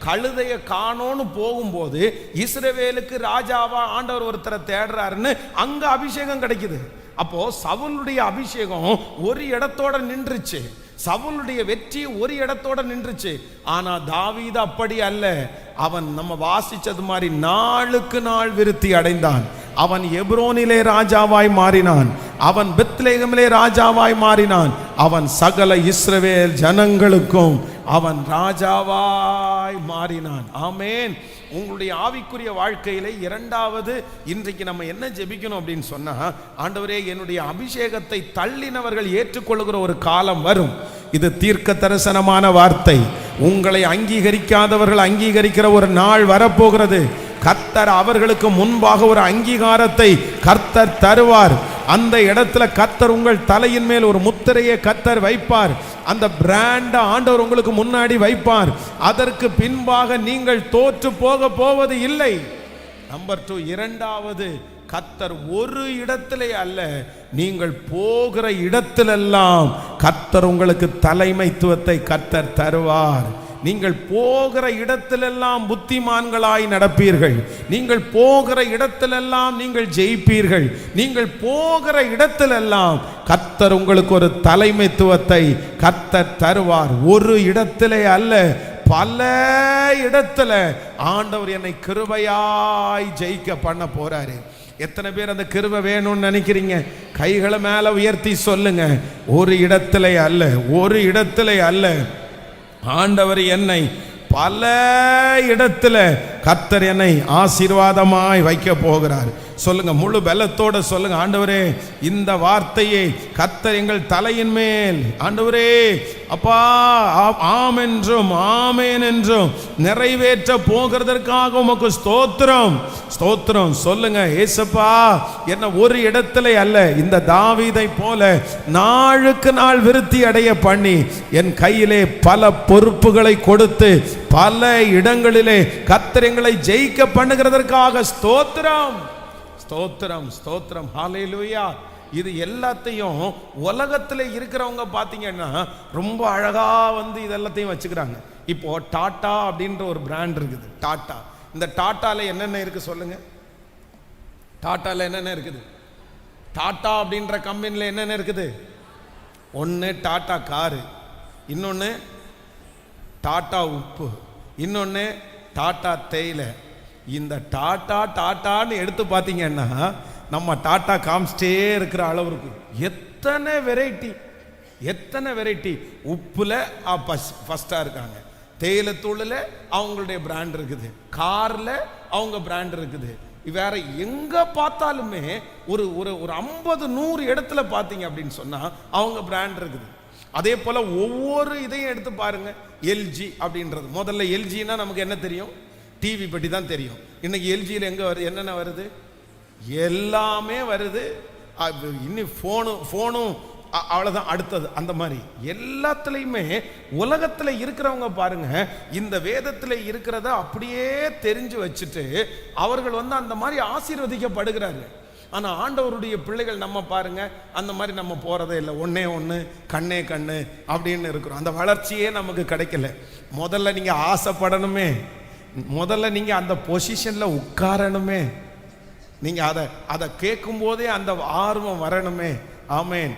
கழுதைய காணோன்னு போகும்போது இஸ்ரவேலுக்கு ராஜாவா ஆண்டவர் ஒருத்தரை தேடுறாருன்னு அங்க அபிஷேகம் கிடைக்குது. அப்போ சவுலுடைய அபிஷேகம் ஒரு இடத்தோட நின்றுச்சு, சவுலுடைய வெற்றி ஒரு இடத்தோட நின்றுச்சு. ஆனா தாவீது அப்படி அல்ல. அவன் நம்ம வாசிச்சது மாதிரி நாளுக்கு நாள் விருத்தி அடைந்தான். அவன் எப்ரோனிலே ராஜாவாய் மாறினான், அவன் பெத்லெகேமிலே ராஜாவாய் மாறினான், அவன் சகல இஸ்ரவேல் ஜனங்களுக்கும் அவன் ராஜாவாய் மாறினான். ஆமென். உங்களுடைய ஆவிக்குரிய வாழ்க்கையில இரண்டாவது இன்றைக்கு நம்ம என்ன ஜெபிக்கணும் அப்படின்னு சொன்னா, ஆண்டவரே என்னுடைய அபிஷேகத்தை தள்ளினவர்கள் ஏற்றுக்கொள்ளுகிற ஒரு காலம் வரும். இது தீர்க்க தரிசனமான வார்த்தை. உங்களை அங்கீகரிக்காதவர்கள் அங்கீகரிக்கிற ஒரு நாள் வரப்போகிறது. கர்த்தர் அவர்களுக்கு முன்பாக ஒரு அங்கீகாரத்தை கர்த்தர் தருவார். அந்த இடத்துல கர்த்தர் உங்கள் தலையின் மேல் ஒரு முத்திரையை கர்த்தர் வைப்பார். அந்த பிராண்ட் ஆண்டவர் உங்களுக்கு முன்னாடி வைப்பார். அதற்கு பின்பாக நீங்கள் தோற்று போக போவது இல்லை. நம்பர் 2, இரண்டாவது கர்த்தர் ஒரு இடத்திலே அல்ல, நீங்கள் போகிற இடத்திலெல்லாம் கர்த்தர் உங்களுக்கு தலைமைத்துவத்தை கர்த்தர் தருவார். நீங்கள் போகிற இடத்திலெல்லாம் புத்திமான்களாய் நடப்பீர்கள். நீங்கள் போகிற இடத்திலெல்லாம் நீங்கள் ஜெயிப்பீர்கள். நீங்கள் போகிற இடத்திலெல்லாம் கர்த்தர் உங்களுக்கு ஒரு தலைமைத்துவத்தை கர்த்தர் தருவார். ஒரு இடத்திலே அல்ல, பல இடத்துல ஆண்டவர் என்னை கிருபையாய் ஜெயிக்க பண்ண போறாரு. எத்தனை பேர் அந்த கிருபை வேணும்னு நினைக்கிறீங்க? கைகளை மேல உயர்த்தி சொல்லுங்க. ஒரு இடத்திலே அல்ல, ஒரு இடத்திலே அல்ல, ஆண்டவர் என்னை பல இடத்துல கர்த்தர் என்னை ஆசீர்வாதமாய் வைக்க போகிறார். சொல்லுங்க, முழு பலத்தோட சொல்லுங்க, ஆண்டவரே இந்த வார்த்தையை கர்த்தர் எங்கள் தலையின் மேல், ஆண்டவரே அப்பா ஆம் என்றும் ஆமேன் என்றும் நிறைவேற்ற போகிறதற்காக உமக்கு ஸ்தோத்திரம் ஸ்தோத்திரம். சொல்லுங்க, ஏசப்பா என்ன ஒரு இடத்துல அல்ல, இந்த தாவீதை போல நாளுக்கு நாள் விருத்தி அடைய பண்ணி என் கையிலே பல பொறுப்புகளை கொடுத்து பல இடங்களிலே கர்த்தர் எங்களை ஜெயிக்க பண்ணுகிறதற்காக ஸ்தோத்திரம் ஸ்தோத்திரம் ஸ்தோத்திரம். ஹல்லேலூயா. இது எல்லாத்தையும் உலகத்தில் இருக்கிறவங்க பார்த்தீங்கன்னா ரொம்ப அழகா இது எல்லாத்தையும் வச்சுக்கிறாங்க. இப்போ டாடா அப்படின்ற ஒரு பிராண்ட் இருக்குது, டாடா. இந்த டாட்டால என்னென்ன இருக்கு சொல்லுங்க? டாட்டால என்னென்ன இருக்குது? டாடா அப்படின்ற கம்பெனியில் என்னென்ன இருக்குது? ஒன்று டாடா காரு, இன்னொன்று டாடா உப்பு, இன்னொன்று டாடா தேயிலை. இந்த டாடா டாட்டான்னு எடுத்து பார்த்தீங்கன்னா நம்ம டாடா காமிச்சிட்டே இருக்கிற அளவு இருக்கும். எத்தனை வெரைட்டி, எத்தனை வெரைட்டி. உப்புல ஃபர்ஸ்டாக இருக்காங்க, தேயிலத்தூளில் அவங்களுடைய பிராண்ட் இருக்குது, காரில் அவங்க பிராண்ட் இருக்குது. வேற எங்க பார்த்தாலுமே ஒரு ஒரு ஒரு 50-100 இடத்துல பார்த்தீங்க அப்படின்னு சொன்னா அவங்க பிராண்ட் இருக்குது. அதே போல ஒவ்வொரு இதையும் எடுத்து பாருங்க. எல்ஜி அப்படின்றது, முதல்ல எல்ஜின்னா நமக்கு என்ன தெரியும்? டிவி பற்றி தான் தெரியும். இன்னைக்கு எல்ஜியில் எங்க வருது? என்னென்ன வருது? எல்லாமே வருது. இன்னும் ஃபோனும் அவ்வளோதான் அடுத்தது. அந்த மாதிரி எல்லாத்துலேயுமே உலகத்தில் இருக்கிறவங்க பாருங்க, இந்த வேதத்தில் இருக்கிறத அப்படியே தெரிஞ்சு வச்சுட்டு அவர்கள் அந்த மாதிரி ஆசீர்வதிக்கப்படுகிறாரு. ஆனால் ஆண்டவருடைய பிள்ளைகள் நம்ம பாருங்க, அந்த மாதிரி நம்ம போறதே இல்லை. ஒன்னே ஒன்று, கண்ணே கண்ணு அப்படின்னு இருக்கிறோம். அந்த வளர்ச்சியே நமக்கு கிடைக்கல. முதல்ல நீங்க ஆசைப்படணுமே, முதல்ல நீங்க அந்த பொசிஷன்ல உட்காரணுமே, நீங்க அதை கேட்கும் போதே அந்த ஆர்வம் வரணுமே. ஆமேன்.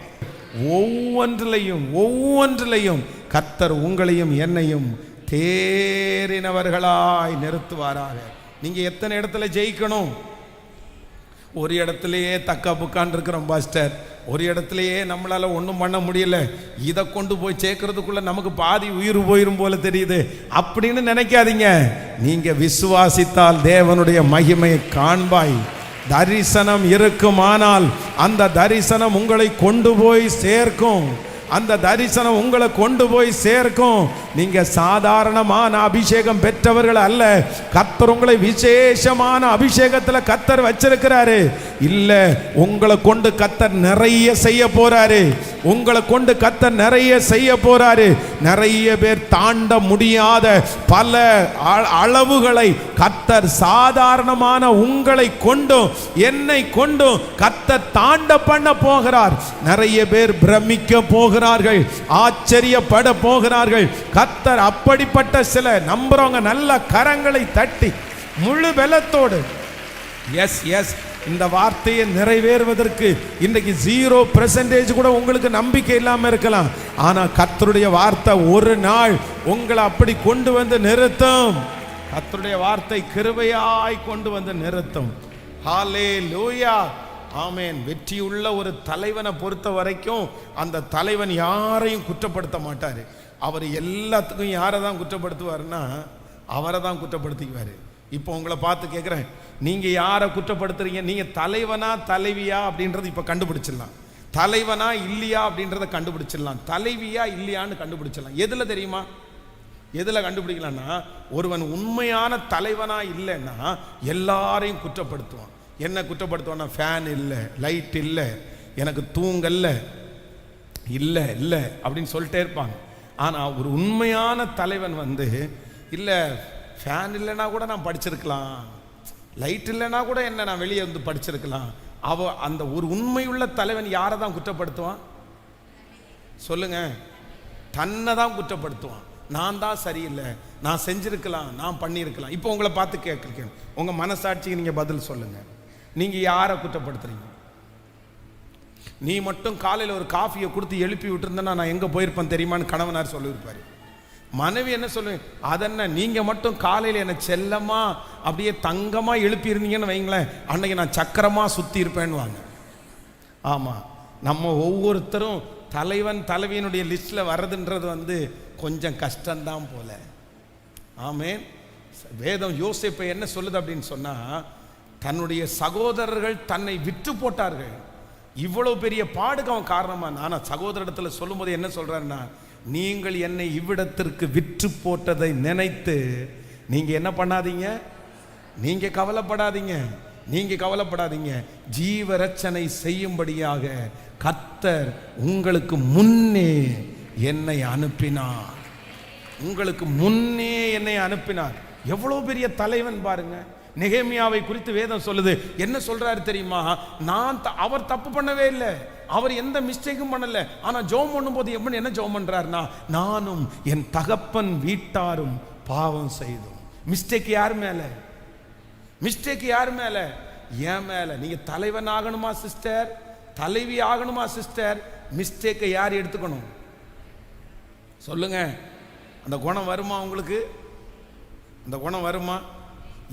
ஒவ்வொன்றிலையும் கர்த்தர் உங்களையும் என்னையும் தேறினவர்களாய் நிறுத்துவாராக. நீங்க எத்தனை இடத்துல ஜெயிக்கணும்? ஒரு இடத்துலயே தக்கா புக்கான் இருக்கிறோம் பாஸ்டர், ஒரு இடத்துலயே நம்மளால ஒன்றும் பண்ண முடியல, இதை கொண்டு போய் சேர்க்கறதுக்குள்ள நமக்கு பாதி உயிர் போயிரும் போல தெரியுது அப்படின்னு நினைக்காதீங்க. நீங்க விசுவாசித்தால் தேவனுடைய மகிமையை காண்பாய். தரிசனம் இருக்குமானால் அந்த தரிசனம் உங்களை கொண்டு போய் சேர்க்கும். அந்த தரிசனம் உங்களை கொண்டு போய் சேர்க்கும். நீங்க சாதாரணமான அபிஷேகம் பெற்றவர்கள் அல்ல, கர்த்தர் உங்களை விசேஷமான அபிஷேகத்தில் கர்த்தர் வச்சிருக்கிறாரு. இல்ல, உங்களை கொண்டு கர்த்தர் நிறைய செய்ய போறாரு. உங்களை கொண்டு கர்த்தர் நிறைய செய்ய போறாரு. நிறைய பேர் தாண்ட முடியாத பல அளவுகளை கர்த்தர் சாதாரணமான உங்களை கொண்டும் என்னை கொண்டும் கர்த்தர் தாண்ட பண்ண போகிறார். நிறைய பேர் பிரமிக்க போகிறார்கள், ஆச்சரியப்பட போகிறார்கள். கர்த்தர் அப்படிப்பட்ட சில நம்புறவங்க நல்ல கரங்களை தட்டி முழு பலத்தோடு எஸ் எஸ் இந்த வார்த்தையை நிறைவேறுவதற்கு இன்றைக்கு 0% கூட உங்களுக்கு நம்பிக்கை இல்லாம இருக்கலாம். ஆனா கர்த்தருடைய வார்த்தை ஒரு நாள் உங்களை அப்படி கொண்டு வந்து நிறுத்தும். கர்த்தருடைய வார்த்தை கிருபையாய் கொண்டு வந்து நிறுத்தும். ஹல்லேலூயா, ஆமென். வெற்றியுள்ள ஒரு தலைவனை பொறுத்த வரைக்கும் அந்த தலைவன் யாரையும் குற்றப்படுத்த மாட்டாரு. அவர் எல்லாத்துக்கும் யாரை தான் குற்றப்படுத்துவாருன்னா அவரை தான் குற்றப்படுத்திக்குவாரு. இப்போ உங்களை பார்த்து கேட்குறேன், நீங்க யாரை குற்றப்படுத்துறீங்க? நீங்க தலைவனா தலைவியா அப்படின்றது இப்ப கண்டுபிடிச்சிடலாம். தலைவனா இல்லையா அப்படின்றத கண்டுபிடிச்சிடலாம். தலைவியா இல்லையான்னு கண்டுபிடிச்சிடலாம். எதுல தெரியுமா? எதுல கண்டுபிடிக்கலாம்னா, ஒருவன் உண்மையான தலைவனா இல்லைன்னா எல்லாரையும் குற்றப்படுத்துவான். என்ன குற்றப்படுத்துவான்னா, ஃபேன் இல்லை, லைட் இல்லை, எனக்கு தூங்கல்ல, இல்லை இல்லை அப்படின்னு சொல்லிட்டே இருப்பாங்க. ஆனால் ஒரு உண்மையான தலைவன் இல்லை, ஃபேன் இல்லைன்னா கூட நான் படிச்சிருக்கலாம், லைட் இல்லைன்னா கூட என்ன, நான் வெளியே வந்து படிச்சிருக்கலாம். அந்த ஒரு உண்மையுள்ள தலைவன் யாரை தான் குற்றப்படுத்துவான் சொல்லுங்க? தன்னை தான் குற்றப்படுத்துவான். நான் தான் சரியில்லை, நான் செஞ்சிருக்கலாம், நான் பண்ணியிருக்கலாம். இப்போ உங்களை பார்த்து கேட்குறேன், உங்கள் மனசாட்சிக்கு நீங்கள் பதில் சொல்லுங்க. நீங்கள் யாரை குற்றப்படுத்துறீங்க? நீ மட்டும் காலையில் ஒரு காஃபியை கொடுத்து எழுப்பி விட்டுருந்தேன்னா நான் எங்கே போயிருப்பேன் தெரியுமான்னு கணவனார் சொல்லியிருப்பார். மனைவி என்ன சொல்லுவேன், அதென்ன நீங்கள் மட்டும் காலையில் என்னை செல்லமா அப்படியே தங்கமாக எழுப்பி இருந்தீங்கன்னு வைங்களேன், அன்னைக்கு நான் சக்கரமாக சுற்றி இருப்பேன்னு வாங்க. ஆமாம், நம்ம ஒவ்வொருத்தரும் தலைவன் தலைவியினுடைய லிஸ்ட்டில் வர்றதுன்றது கொஞ்சம் கஷ்டம்தான் போல. ஆமென். வேதம் யோசேப்பை என்ன சொல்லுது அப்படின்னு சொன்னால், தன்னுடைய சகோதரர்கள் தன்னை விற்று போட்டார்கள், இவ்வளவு பெரிய பாடுக்கு அவன் காரணமா. நான் சகோதரத்தில் சொல்லும் போது என்ன சொல்றாருன்னா, நீங்கள் என்னை இவ்விடத்திற்கு விற்று போட்டதை நினைத்து நீங்க என்ன பண்ணாதீங்க, நீங்க கவலைப்படாதீங்க, நீங்க கவலைப்படாதீங்க. ஜீவரட்சனை செய்யும்படியாக கர்த்தர் உங்களுக்கு முன்னே என்னை அனுப்பினார், உங்களுக்கு முன்னே என்னை அனுப்பினார். எவ்வளவு பெரிய தலைவன் பாருங்க. நெகேமியாவை குறித்து வேதம் சொல்லுது, என்ன சொல்றாரு தெரியுமா? அவர் தப்பு பண்ணவே இல்லை, அவர் எந்த மிஸ்டேக்கும் பண்ணல. ஆனா ஜெபம் பண்ணும்போது என்ன ஜெபம் பண்றாருன்னா, நானும் என் தகப்பன் வீட்டாரும் பாவம் செய்தோம். மிஸ்டேக் யார் மேல? மிஸ்டேக் யார் மேல? ஏன் மேல. நீங்க தலைவன் ஆகணுமா சிஸ்டர், தலைவி ஆகணுமா சிஸ்டர், மிஸ்டேக்கை யார் எடுத்துக்கணும் சொல்லுங்க? அந்த குணம் வருமா உங்களுக்கு? அந்த குணம் வருமா?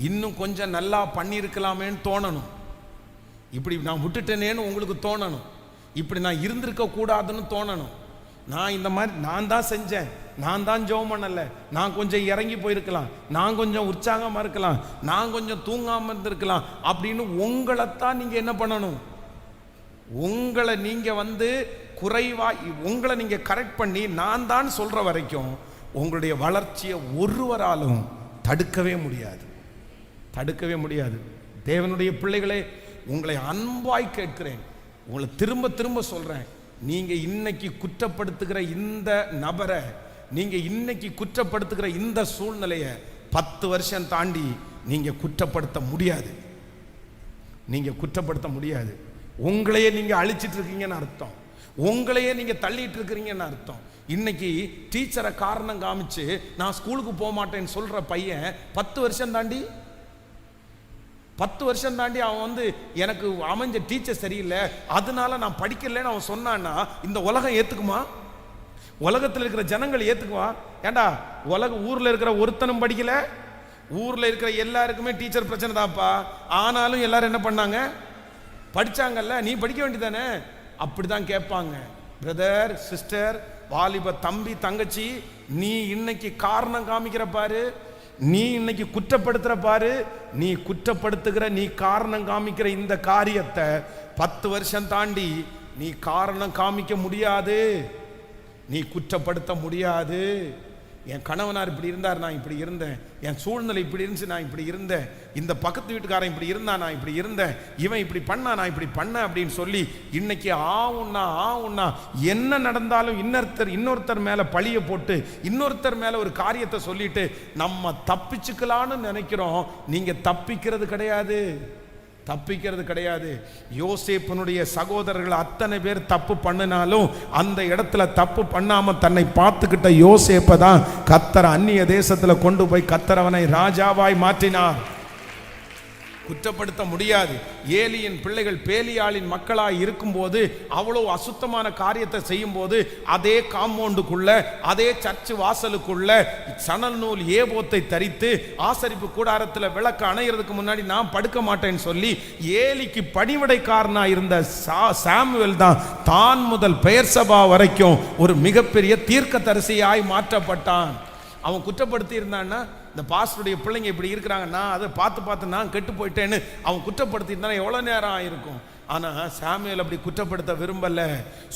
இன்னும் கொஞ்சம் நல்லா பண்ணியிருக்கலாமேன்னு தோணணும். இப்படி நான் விட்டுட்டேனேன்னு உங்களுக்கு தோணணும். இப்படி நான் இருந்திருக்க கூடாதுன்னு தோணணும். நான் இந்த மாதிரி நான் தான் செஞ்சேன், நான் தான் ஜெபம் பண்ணல, நான் கொஞ்சம் இறங்கி போயிருக்கலாம், நான் கொஞ்சம் உற்சாகமாக இருக்கலாம், நான் கொஞ்சம் தூங்காமல் இருந்திருக்கலாம் அப்படின்னு உங்களைத்தான் நீங்கள் என்ன பண்ணணும்? உங்களை நீங்கள் குறைவா உங்களை நீங்கள் கரெக்ட் பண்ணி நான் தான் சொல்கிற வரைக்கும் உங்களுடைய வளர்ச்சியை ஒருவராலும் தடுக்கவே முடியாது, தடுக்கவே முடியாது. தேவனுடைய பிள்ளைகளே, உங்களை அன்பாய் கேட்கிறேன், உங்களை திரும்ப திரும்ப சொல்றேன், நீங்க இன்னைக்கு குற்றப்படுத்துகிற இந்த நபரை, நீங்க இன்னைக்கு குற்றப்படுத்துகிற இந்த சூழ்நிலையை 10 வருஷம் தாண்டி நீங்க குற்றப்படுத்த முடியாது. நீங்க குற்றப்படுத்த முடியாது. உங்களையே நீங்க அழிச்சிட்டு இருக்கீங்கன்னு அர்த்தம், உங்களையே நீங்க தள்ளிட்டு இருக்கிறீங்கன்னு அர்த்தம். இன்னைக்கு டீச்சரை காரணம் காமிச்சு நான் ஸ்கூலுக்கு போக மாட்டேன்னு சொல்ற பையன் 10 வருஷம் தாண்டி 10 வருஷம் தாண்டி அவன் எனக்கு அமைஞ்ச டீச்சர் சரியில்லை, அதனால நான் படிக்கலன்னு அவன் சொன்னான்னா இந்த உலகம் ஏத்துக்குமா? உலகத்தில் இருக்கிற ஜனங்கள் ஏத்துக்குமா? ஏண்டா ஊர்ல இருக்கிற ஒருத்தனும் படிக்கல, ஊர்ல இருக்கிற எல்லாருக்குமே டீச்சர் பிரச்சனை தான்ப்பா, ஆனாலும் எல்லாரும் என்ன பண்ணாங்க? படிச்சாங்கல்ல, நீ படிக்க வேண்டியதானே? அப்படிதான் கேட்பாங்க. பிரதர் சிஸ்டர், வாலிப தம்பி தங்கச்சி, நீ இன்னைக்கு காரணம் காமிக்கிற பாரு, நீ இன்னைக்கு குற்றப்படுத்துற பாரு, நீ குற்றப்படுத்துகிற, நீ காரணம் காமிக்கிற இந்த காரியத்தை 10 வருஷம் தாண்டி நீ காரணம் காமிக்க முடியாது, நீ குற்றப்படுத்த முடியாது. என் கணவனார் இப்படி இருந்தார், நான் இப்படி இருந்தேன், என் சூழ்நிலை இப்படி இருந்துச்சு, நான் இப்படி இருந்தேன், இந்த பக்கத்து வீட்டுக்காரன் இப்படி இருந்தா, நான் இப்படி இருந்தேன், இவன் இப்படி பண்ணா, நான் இப்படி பண்ண அப்படின்னு சொல்லி இன்னைக்கு ஆவுன்னா என்ன நடந்தாலும் இன்னொருத்தர் மேல பழிய போட்டு இன்னொருத்தர் மேல ஒரு காரியத்தை சொல்லிட்டு நம்ம தப்பிச்சுக்கலான்னு நினைக்கிறோம். நீங்க தப்பிக்கிறது கிடையாது, தப்பிக்கிறது கிடையாது. யோசேப்பினுடைய சகோதரர்கள் அத்தனை பேர் தப்பு பண்ணினாலும் அந்த இடத்துல தப்பு பண்ணாம தன்னை பார்த்துக்கிட்ட யோசேப்பை தான் கர்த்தர் அந்நிய தேசத்துல கொண்டு போய் கர்த்தர் அவனை ராஜாவாய் மாற்றினார். குற்றப்படுத்த முடியாது. ஏலியின் பிள்ளைகள் பேலியாளின் மக்களாய் இருக்கும்போது அவ்வளோ அசுத்தமான காரியத்தை செய்யும் போது அதே காம்பவுண்டுக்குள்ள, அதே சர்ச்சு வாசலுக்குள்ள சணல் நூல் ஏபோத்தை தரித்து ஆசரிப்பு கூடாரத்தில் விளக்கு அணைகிறதுக்கு முன்னாடி நான் படுக்க மாட்டேன்னு சொல்லி ஏலிக்கு பணிவிடைக்காரனா இருந்த சாமுவேல் தான் தான் முதல் பெயர்சபா வரைக்கும் ஒரு மிகப்பெரிய தீர்க்கதரிசியாய் மாற்றப்பட்டான். அவன் குற்றப்படுத்தி இருந்தான்னா, இந்த பாஸ்டருடைய பிள்ளைங்க இப்படி இருக்கிறாங்க, நான் அதை பார்த்து நான் கெட்டு போயிட்டேன்னு அவன் குற்றப்படுத்தி இருந்தா எவ்வளோ நேரம் ஆயிருக்கும். ஆனால் சாமுவேல் அப்படி குற்றப்படுத்த விரும்பல.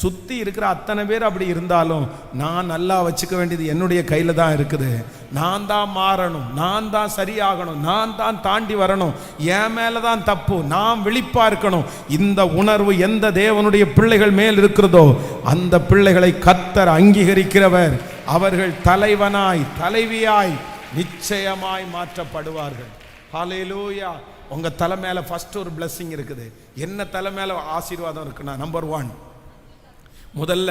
சுற்றி இருக்கிற அத்தனை பேர் அப்படி இருந்தாலும் நான் நல்லா வச்சுக்க வேண்டியது என்னுடைய கையில் தான் இருக்குது. நான் தான் மாறணும், நான் தான் சரியாகணும், நான் தான் தாண்டி வரணும், என் மேலே தான் தப்பு, நான் விழிப்பா இருக்கணும். இந்த உணர்வு எந்த தேவனுடைய பிள்ளைகள் மேல் இருக்கிறதோ அந்த பிள்ளைகளை கர்த்தர் அங்கீகரிக்கிறவர். அவர்கள் தலைவனாய் தலைவியாய் நிச்சயமாய் மாற்றப்படுவார்கள். ஹல்லேலூயா. உங்கள் தலை மேலே ஃபஸ்ட்டு ஒரு பிளஸ்ஸிங் இருக்குது. என்ன தலை மேலே ஆசீர்வாதம் இருக்குன்னா, நம்பர் 1, முதல்ல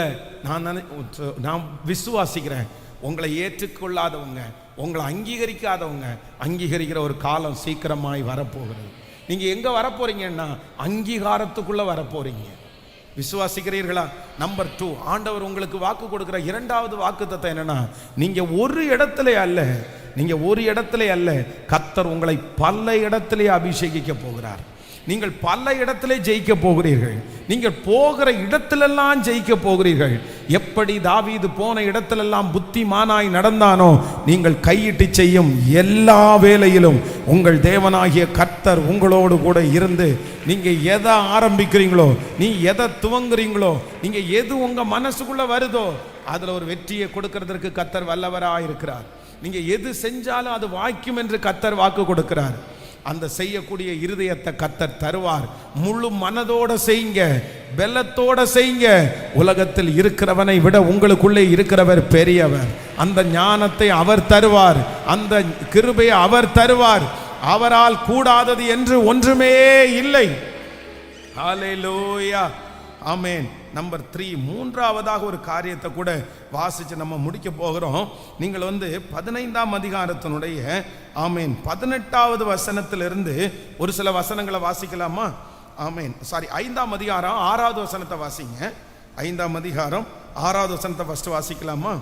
நான் விசுவாசிக்கிறேன், உங்களை ஏற்றுக்கொள்ளாதவங்க, உங்களை அங்கீகரிக்காதவங்க அங்கீகரிக்கிற ஒரு காலம் சீக்கிரமாய் வரப்போகிறது. நீங்கள் எங்கே வரப்போறீங்கன்னா அங்கீகாரத்துக்குள்ளே வரப்போறீங்க. விசுவாசிக்கிறீர்களா? நம்பர் 2, ஆண்டவர் உங்களுக்கு வாக்கு கொடுக்குற 2வது வாக்குத்தத்தம் என்னன்னா, நீங்கள் ஒரு இடத்துல அல்ல, கர்த்தர் உங்களை பல இடத்திலே அபிஷேகிக்க போகிறார். நீங்கள் பல இடத்திலே ஜெயிக்க போகிறீர்கள். நீங்கள் போகிற இடத்திலெல்லாம் ஜெயிக்க போகிறீர்கள். எப்படி தாவீது போன இடத்திலெல்லாம் புத்திமானாய் நடந்தானோ, நீங்கள் கையிட்டு செய்யும் எல்லா வேலையிலும் உங்கள் தேவனாகிய கர்த்தர் உங்களோடு கூட இருந்து, நீங்கள் எதை ஆரம்பிக்கிறீங்களோ, நீ எதை துவங்குறீங்களோ, நீங்கள் எது உங்கள் மனசுக்குள்ளே வருதோ அதில் ஒரு வெற்றியை கொடுக்கறதற்கு கர்த்தர் வல்லவராக இருக்கிறார். நீங்கள் எது செஞ்சாலும் அது வாய்க்கும் என்று கர்த்தர் வாக்கு கொடுக்கிறார். அந்த செய்யக்கூடிய இருதயத்தை கர்த்தர் தருவார். முழு மனதோட செய்யுங்க, பெல்லத்தோட செய்யுங்க. உலகத்தில் இருக்கிறவனை விட உங்களுக்குள்ளே இருக்கிறவர் பெரியவர். அந்த ஞானத்தை அவர் தருவார், அந்த கிருபையை அவர் தருவார். அவரால் கூடாதது என்று ஒன்றுமே இல்லை. ஹல்லேலூயா, ஆமென். நம்பர் 3, 3வதாக ஒரு காரியத்தை கூட வாசித்து நம்ம முடிக்க போகிறோம். நீங்கள் 15ஆம் அதிகாரத்தினுடைய ஆமென் 18வது வசனத்திலிருந்து ஒரு சில வசனங்களை வாசிக்கலாமா? ஆமென். 5ஆம் அதிகாரம் 6வது வசனத்தை வாசிங்க. 5ஆம் அதிகாரம் 6வது வசனத்தை ஃபர்ஸ்ட் வாசிக்கலாமா?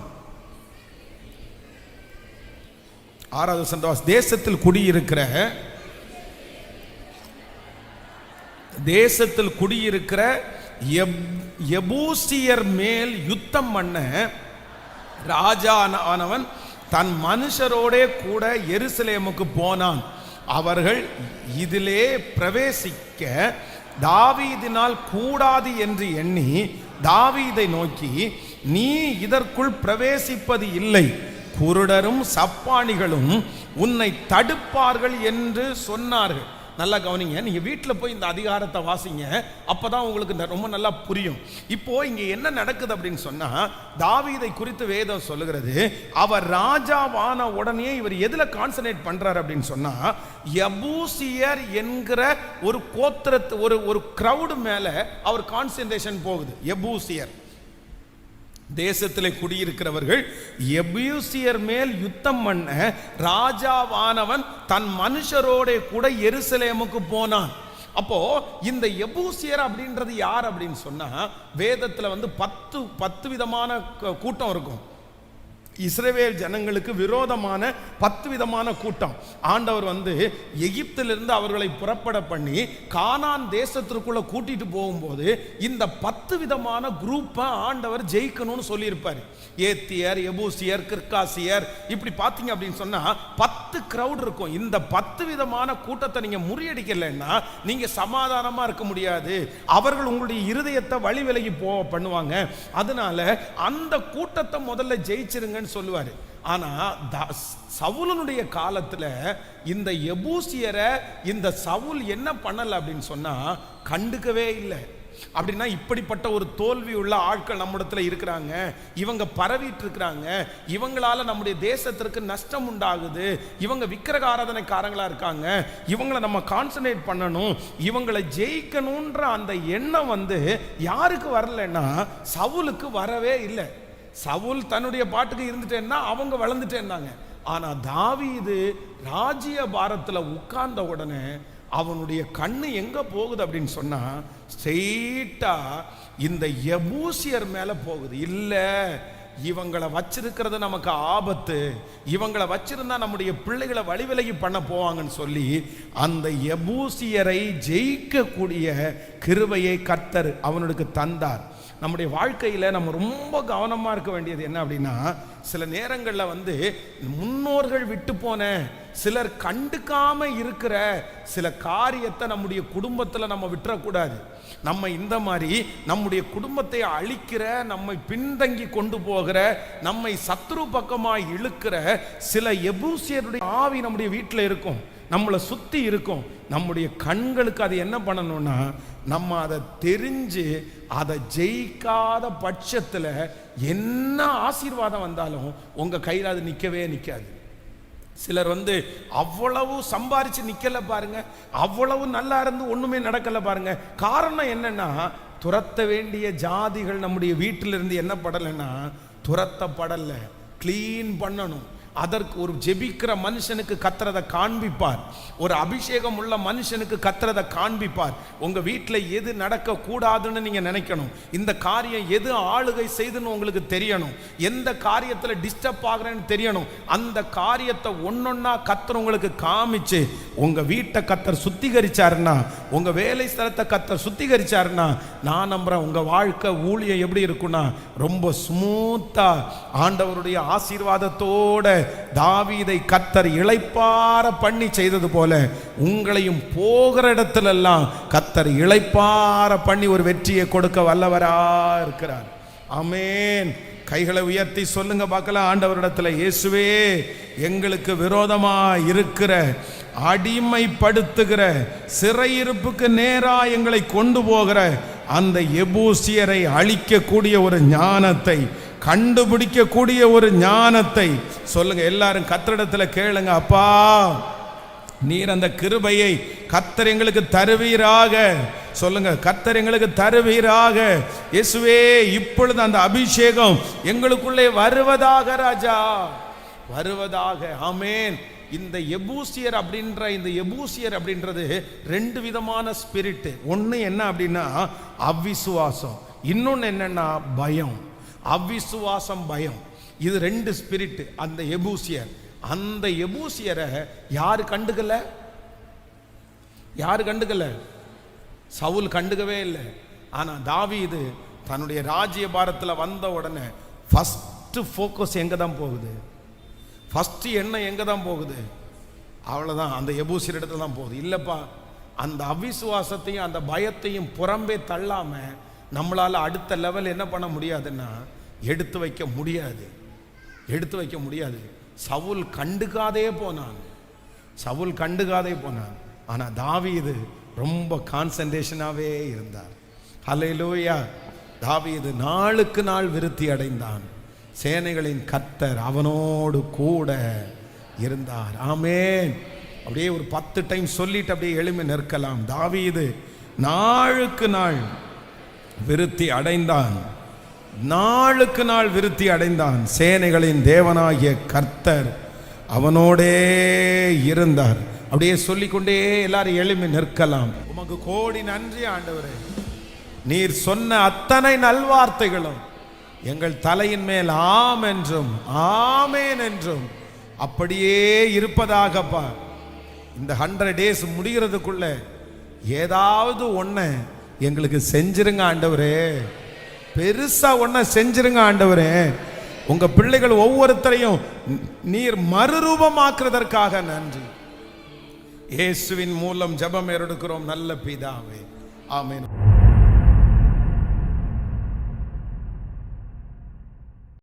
6வது வசனத்தை தேசத்தில் குடியிருக்கிற எபூசியர் மேல் யுத்தம் பண்ண ராஜானவன் தன் மனுஷரோடே கூட எருசலேமுக்கு போனான். அவர்கள் இதிலே பிரவேசிக்க தாவீதினால் கூடாது என்று எண்ணி தாவீதை நோக்கி, நீ இதற்குள் பிரவேசிப்பது இல்லை, குருடரும் சப்பானிகளும் உன்னை தடுப்பார்கள் என்று சொன்னார்கள். நல்லா கவனிங்க, நீங்க வீட்டில் போய் இந்த அதிகாரத்தை வாசிங்க, அப்பதான் உங்களுக்கு ரொம்ப நல்லா புரியும். இப்போ இங்க என்ன நடக்குது அப்படின்னு சொன்னா, தாவீதை குறித்து வேதம் சொல்லுகிறது, அவர் ராஜாவான உடனே இவர் எதுல கான்சன்ட்ரேட் பண்றாரு அப்படின்னு சொன்னா, எபூசியர் என்கிற ஒரு கோத்திரத்து ஒரு கிரவுடு மேல அவர் கான்சன்ட்ரேஷன் போகுது. எபூசியர் தேசத்திலே குடியிருக்கிறவர்கள் எபூசியர் மேல் யுத்தம் பண்ண ராஜாவானவன் தன் மனுஷரோட கூட எருசலேமுக்கு போனான். அப்போ இந்த எபூசியர் அப்படின்றது யார் அப்படின்னு சொன்னா, வேதத்துல 10 விதமான கூட்டம் இருக்கும். இஸ்ரவேல் ஜனங்களுக்கு விரோதமான 10 விதமான கூட்டம். ஆண்டவர் எகிப்திலிருந்து அவர்களை புறப்பட பண்ணி கானான் தேசத்திற்குள்ள கூட்டிட்டு போகும்போது இந்த 10 விதமான குரூப்பை ஆண்டவர் ஜெயிக்கணும்னு சொல்லியிருப்பார். ஏத்தியர், எபூசியர், கிர்காசியர், இப்படி பார்த்தீங்க அப்படின்னு சொன்னா 10 கிரவுட் இருக்கும். இந்த 10 விதமான கூட்டத்தை நீங்க முறியடிக்கலைன்னா நீங்க சமாதானமா இருக்க முடியாது. அவர்கள் உங்களுடைய இருதயத்தை வழி விலகி பண்ணுவாங்க. அதனால அந்த கூட்டத்தை முதல்ல ஜெயிச்சிருங்க சொல்லுவாரு. ஆனா சவுலனுடைய காலத்துல இந்த எபூசியரை இந்த சவுல் என்ன பண்ணல அப்படின்னு சொன்னா, கண்டுக்கவே இல்லை. அப்படின்னா இப்படிப்பட்ட ஒரு தோல்வி உள்ள ஆட்கள் நம்மிடத்துல இருக்கிறாங்க, இவங்க பரவிட்டு இருக்கிறாங்க, இவங்களால நம்முடைய தேசத்திற்கு நஷ்டம் உண்டாகுது, இவங்க விக்கிரக ஆராதனைக்காரங்களா இருக்காங்க, இவங்களை நம்ம கான்சன்ட்ரேட் பண்ணணும், இவங்களை ஜெயிக்கணும்ன்ற அந்த எண்ணம் யாருக்கு வரலன்னா சவுலுக்கு வரவே இல்லை. சவுல் தன்னுடைய பாட்டுக்கு இருந்துட்டேன்னா அவங்க வளர்ந்துட்டேன்னாங்க. ஆனா தாவீது ராஜ்ய பாரத்துல உட்கார்ந்த உடனே அவனுடைய கண்ணு எங்க போகுது அப்படின்னு சொன்னா, ஸ்ட்ரெயிட்டா இந்த எபூசியர் மேல போகுது. இல்ல, இவங்களை வச்சிருக்கிறது நமக்கு ஆபத்து, இவங்களை வச்சிருந்தா நம்முடைய பிள்ளைகளை வழி விலகி பண்ண போவாங்கன்னு சொல்லி அந்த எபூசியரை ஜெயிக்கக்கூடிய கிருபையை கர்த்தர் அவனுக்கு தந்தார். நம்முடைய வாழ்க்கையில் நம்ம ரொம்ப கவனமாக இருக்க வேண்டியது என்ன அப்படின்னா, சில நேரங்களில் முன்னோர்கள் விட்டு போன சிலர் கண்டுக்காம இருக்கிற சில காரியத்தை நம்முடைய குடும்பத்தில் நம்ம விட்டுறக்கூடாது. நம்ம இந்த மாதிரி நம்முடைய குடும்பத்தை அழிக்கிற, நம்மை பின்தங்கி கொண்டு போகிற, நம்மை சத்ரு பக்கமாக இழுக்கிற சில எபூசியருடைய ஆவி நம்முடைய வீட்டில் இருக்கும், நம்மளை சுற்றி இருக்கும். நம்முடைய கண்களுக்கு அது என்ன பண்ணணும்னா, நம்ம அதை தெரிஞ்சு அதை ஜெயிக்காத பட்சத்தில் என்ன ஆசீர்வாதம் வந்தாலும் உங்கள் கையில் அது நிற்கவே நிற்காது. சிலர் அவ்வளவு சம்பாரிச்சு நிக்கல பாருங்க, அவ்வளவு நல்லா இருந்து ஒண்ணுமே நடக்கல பாருங்க. காரணம் என்னன்னா, துரத்த வேண்டிய ஜாதிகள் நம்முடைய வீட்டிலிருந்து என்ன படலைன்னா துரத்தப்படல. கிளீன் பண்ணணும். அதற்கு ஒரு ஜெபிக்கிற மனுஷனுக்கு கர்த்தர் காண்பிப்பார். ஒரு அபிஷேகம் உள்ள மனுஷனுக்கு கர்த்தர் காண்பிப்பார். உங்க வீட்டில் எது நடக்க கூடாதுன்னு நீங்க நினைக்கணும். இந்த காரியம் எது ஆளுகை செய்துன்னு உங்களுக்கு தெரியணும். எந்த காரியத்தில் டிஸ்டர்ப் ஆகுறேன்னு தெரியணும். அந்த காரியத்தை ஒன்னொன்னா கர்த்தர் உங்களுக்கு காமிச்சு உங்க வீட்டை கர்த்தர் சுத்திகரிச்சாருன்னா, உங்க வேலை ஸ்தலத்தை கர்த்தர் சுத்திகரிச்சாருன்னா, நான் நம்புறேன் உங்க வாழ்க்கை ஊழியம் எப்படி இருக்குன்னா ரொம்ப ஸ்மூத்தா ஆண்டவருடைய ஆசீர்வாதத்தோட தாவீதை கர்த்தர் இளைப்பாற பண்ணி செய்தது போல உங்களையும் போகிற இடத்திலெல்லாம் கர்த்தர் இளைப்பாற பண்ணி ஒரு வெற்றியை கொடுக்க வல்லவரா இருக்கிறார். ஆமென். கைகளை உயர்த்தி சொல்லுங்க பார்க்கலாம். ஆண்டவரிடத்துல, இயேசுவே, எங்களுக்கு விரோதமா இருக்கிற அடிமைப்படுத்துகிற சிறையிருப்புக்கு நேரா எங்களை கொண்டு போகிற அந்த எபூசியரை அழிக்கக்கூடிய ஒரு ஞானத்தை, கண்டுபிடிக்கக்கூடிய ஒரு ஞானத்தை சொல்லுங்க. எல்லாரும் கர்த்தரிடத்துல கேளுங்க. அப்பா, நீர் அந்த கிருபையை கர்த்தர் எங்களுக்கு தருவீராக. சொல்லுங்க, கர்த்தர் எங்களுக்கு தருவீராக. இயேசுவே, இப்பொழுது அந்த அபிஷேகம் எங்களுக்குள்ளே வருவதாக ராஜா, வருவதாக. ஆமென். இந்த எபூசியர் அப்படின்றது ரெண்டு விதமான ஸ்பிரிட். ஒன்று என்ன அப்படின்னா அவிசுவாசம், இன்னொன்று என்னன்னா பயம். அவிசுவாசம், பயம், இது ரெண்டு ஸ்பிரிட். அந்த எபூசியரை யாரு கண்டுக்கல? சவுல் கண்டுக்கவே இல்லை. ஆனா தாவீது தன்னுடைய ராஜ்ய பாரத்தில் வந்த உடனே ஃபர்ஸ்ட் ஃபோக்கஸ் எங்க தான் போகுது? ஃபர்ஸ்ட் எண்ணம் எங்க தான் போகுது? அவ்வளவுதான், அந்த எபூசியர் இடத்துல தான் போகுது. இல்லப்பா, அந்த அவிசுவாசத்தையும் அந்த பயத்தையும் புறம்பே தள்ளாம நம்மளால அடுத்த லெவல் என்ன பண்ண முடியாதுன்னா எடுத்து வைக்க முடியாது. சவுல் கண்டுக்காதே போனான். ஆனா தாவீது ரொம்ப கான்சன்ட்ரேஷனாவே இருந்தார். ஹல்லேலூயா. தாவீது நாளுக்கு நாள் விருத்தி அடைந்தான். சேனைகளின் கர்த்தர் அவனோடு கூட இருந்தார். ஆமென். அப்படியே ஒரு 10 டைம் சொல்லிட்டு அப்படியே எழும்பி நிற்கலாம். தாவீது நாளுக்கு நாள் விருத்தி அடைந்தான். சேனைகளின் தேவனாகிய கர்த்தர் அவனோடே இருந்தார். அப்படியே சொல்லிக்கொண்டே எல்லாரும் எழும்பி நிற்கலாம். உமக்கு கோடி நன்றி ஆண்டவரே. நீர் சொன்ன அத்தனை நல்வார்த்தைகளும் எங்கள் தலையின் மேல் ஆம் என்றும் ஆமேன் என்றும் அப்படியே இருப்பதாகப்பா. இந்த 100 days முடிகிறதுக்குள்ள ஏதாவது ஒன்றை எங்களுக்கு செஞ்சிருங்க ஆண்டவரே. பெருசா ஒன்றை செஞ்சிருங்க ஆண்டவரே. உங்க பிள்ளைகள் ஒவ்வொருத்தரையும் நீர் மறுரூபமாக்குறதற்காக நன்றி. இயேசுவின் மூலம் ஜெபம் எடுக்கிறோம் நல்ல பிதாவே. ஆமென்.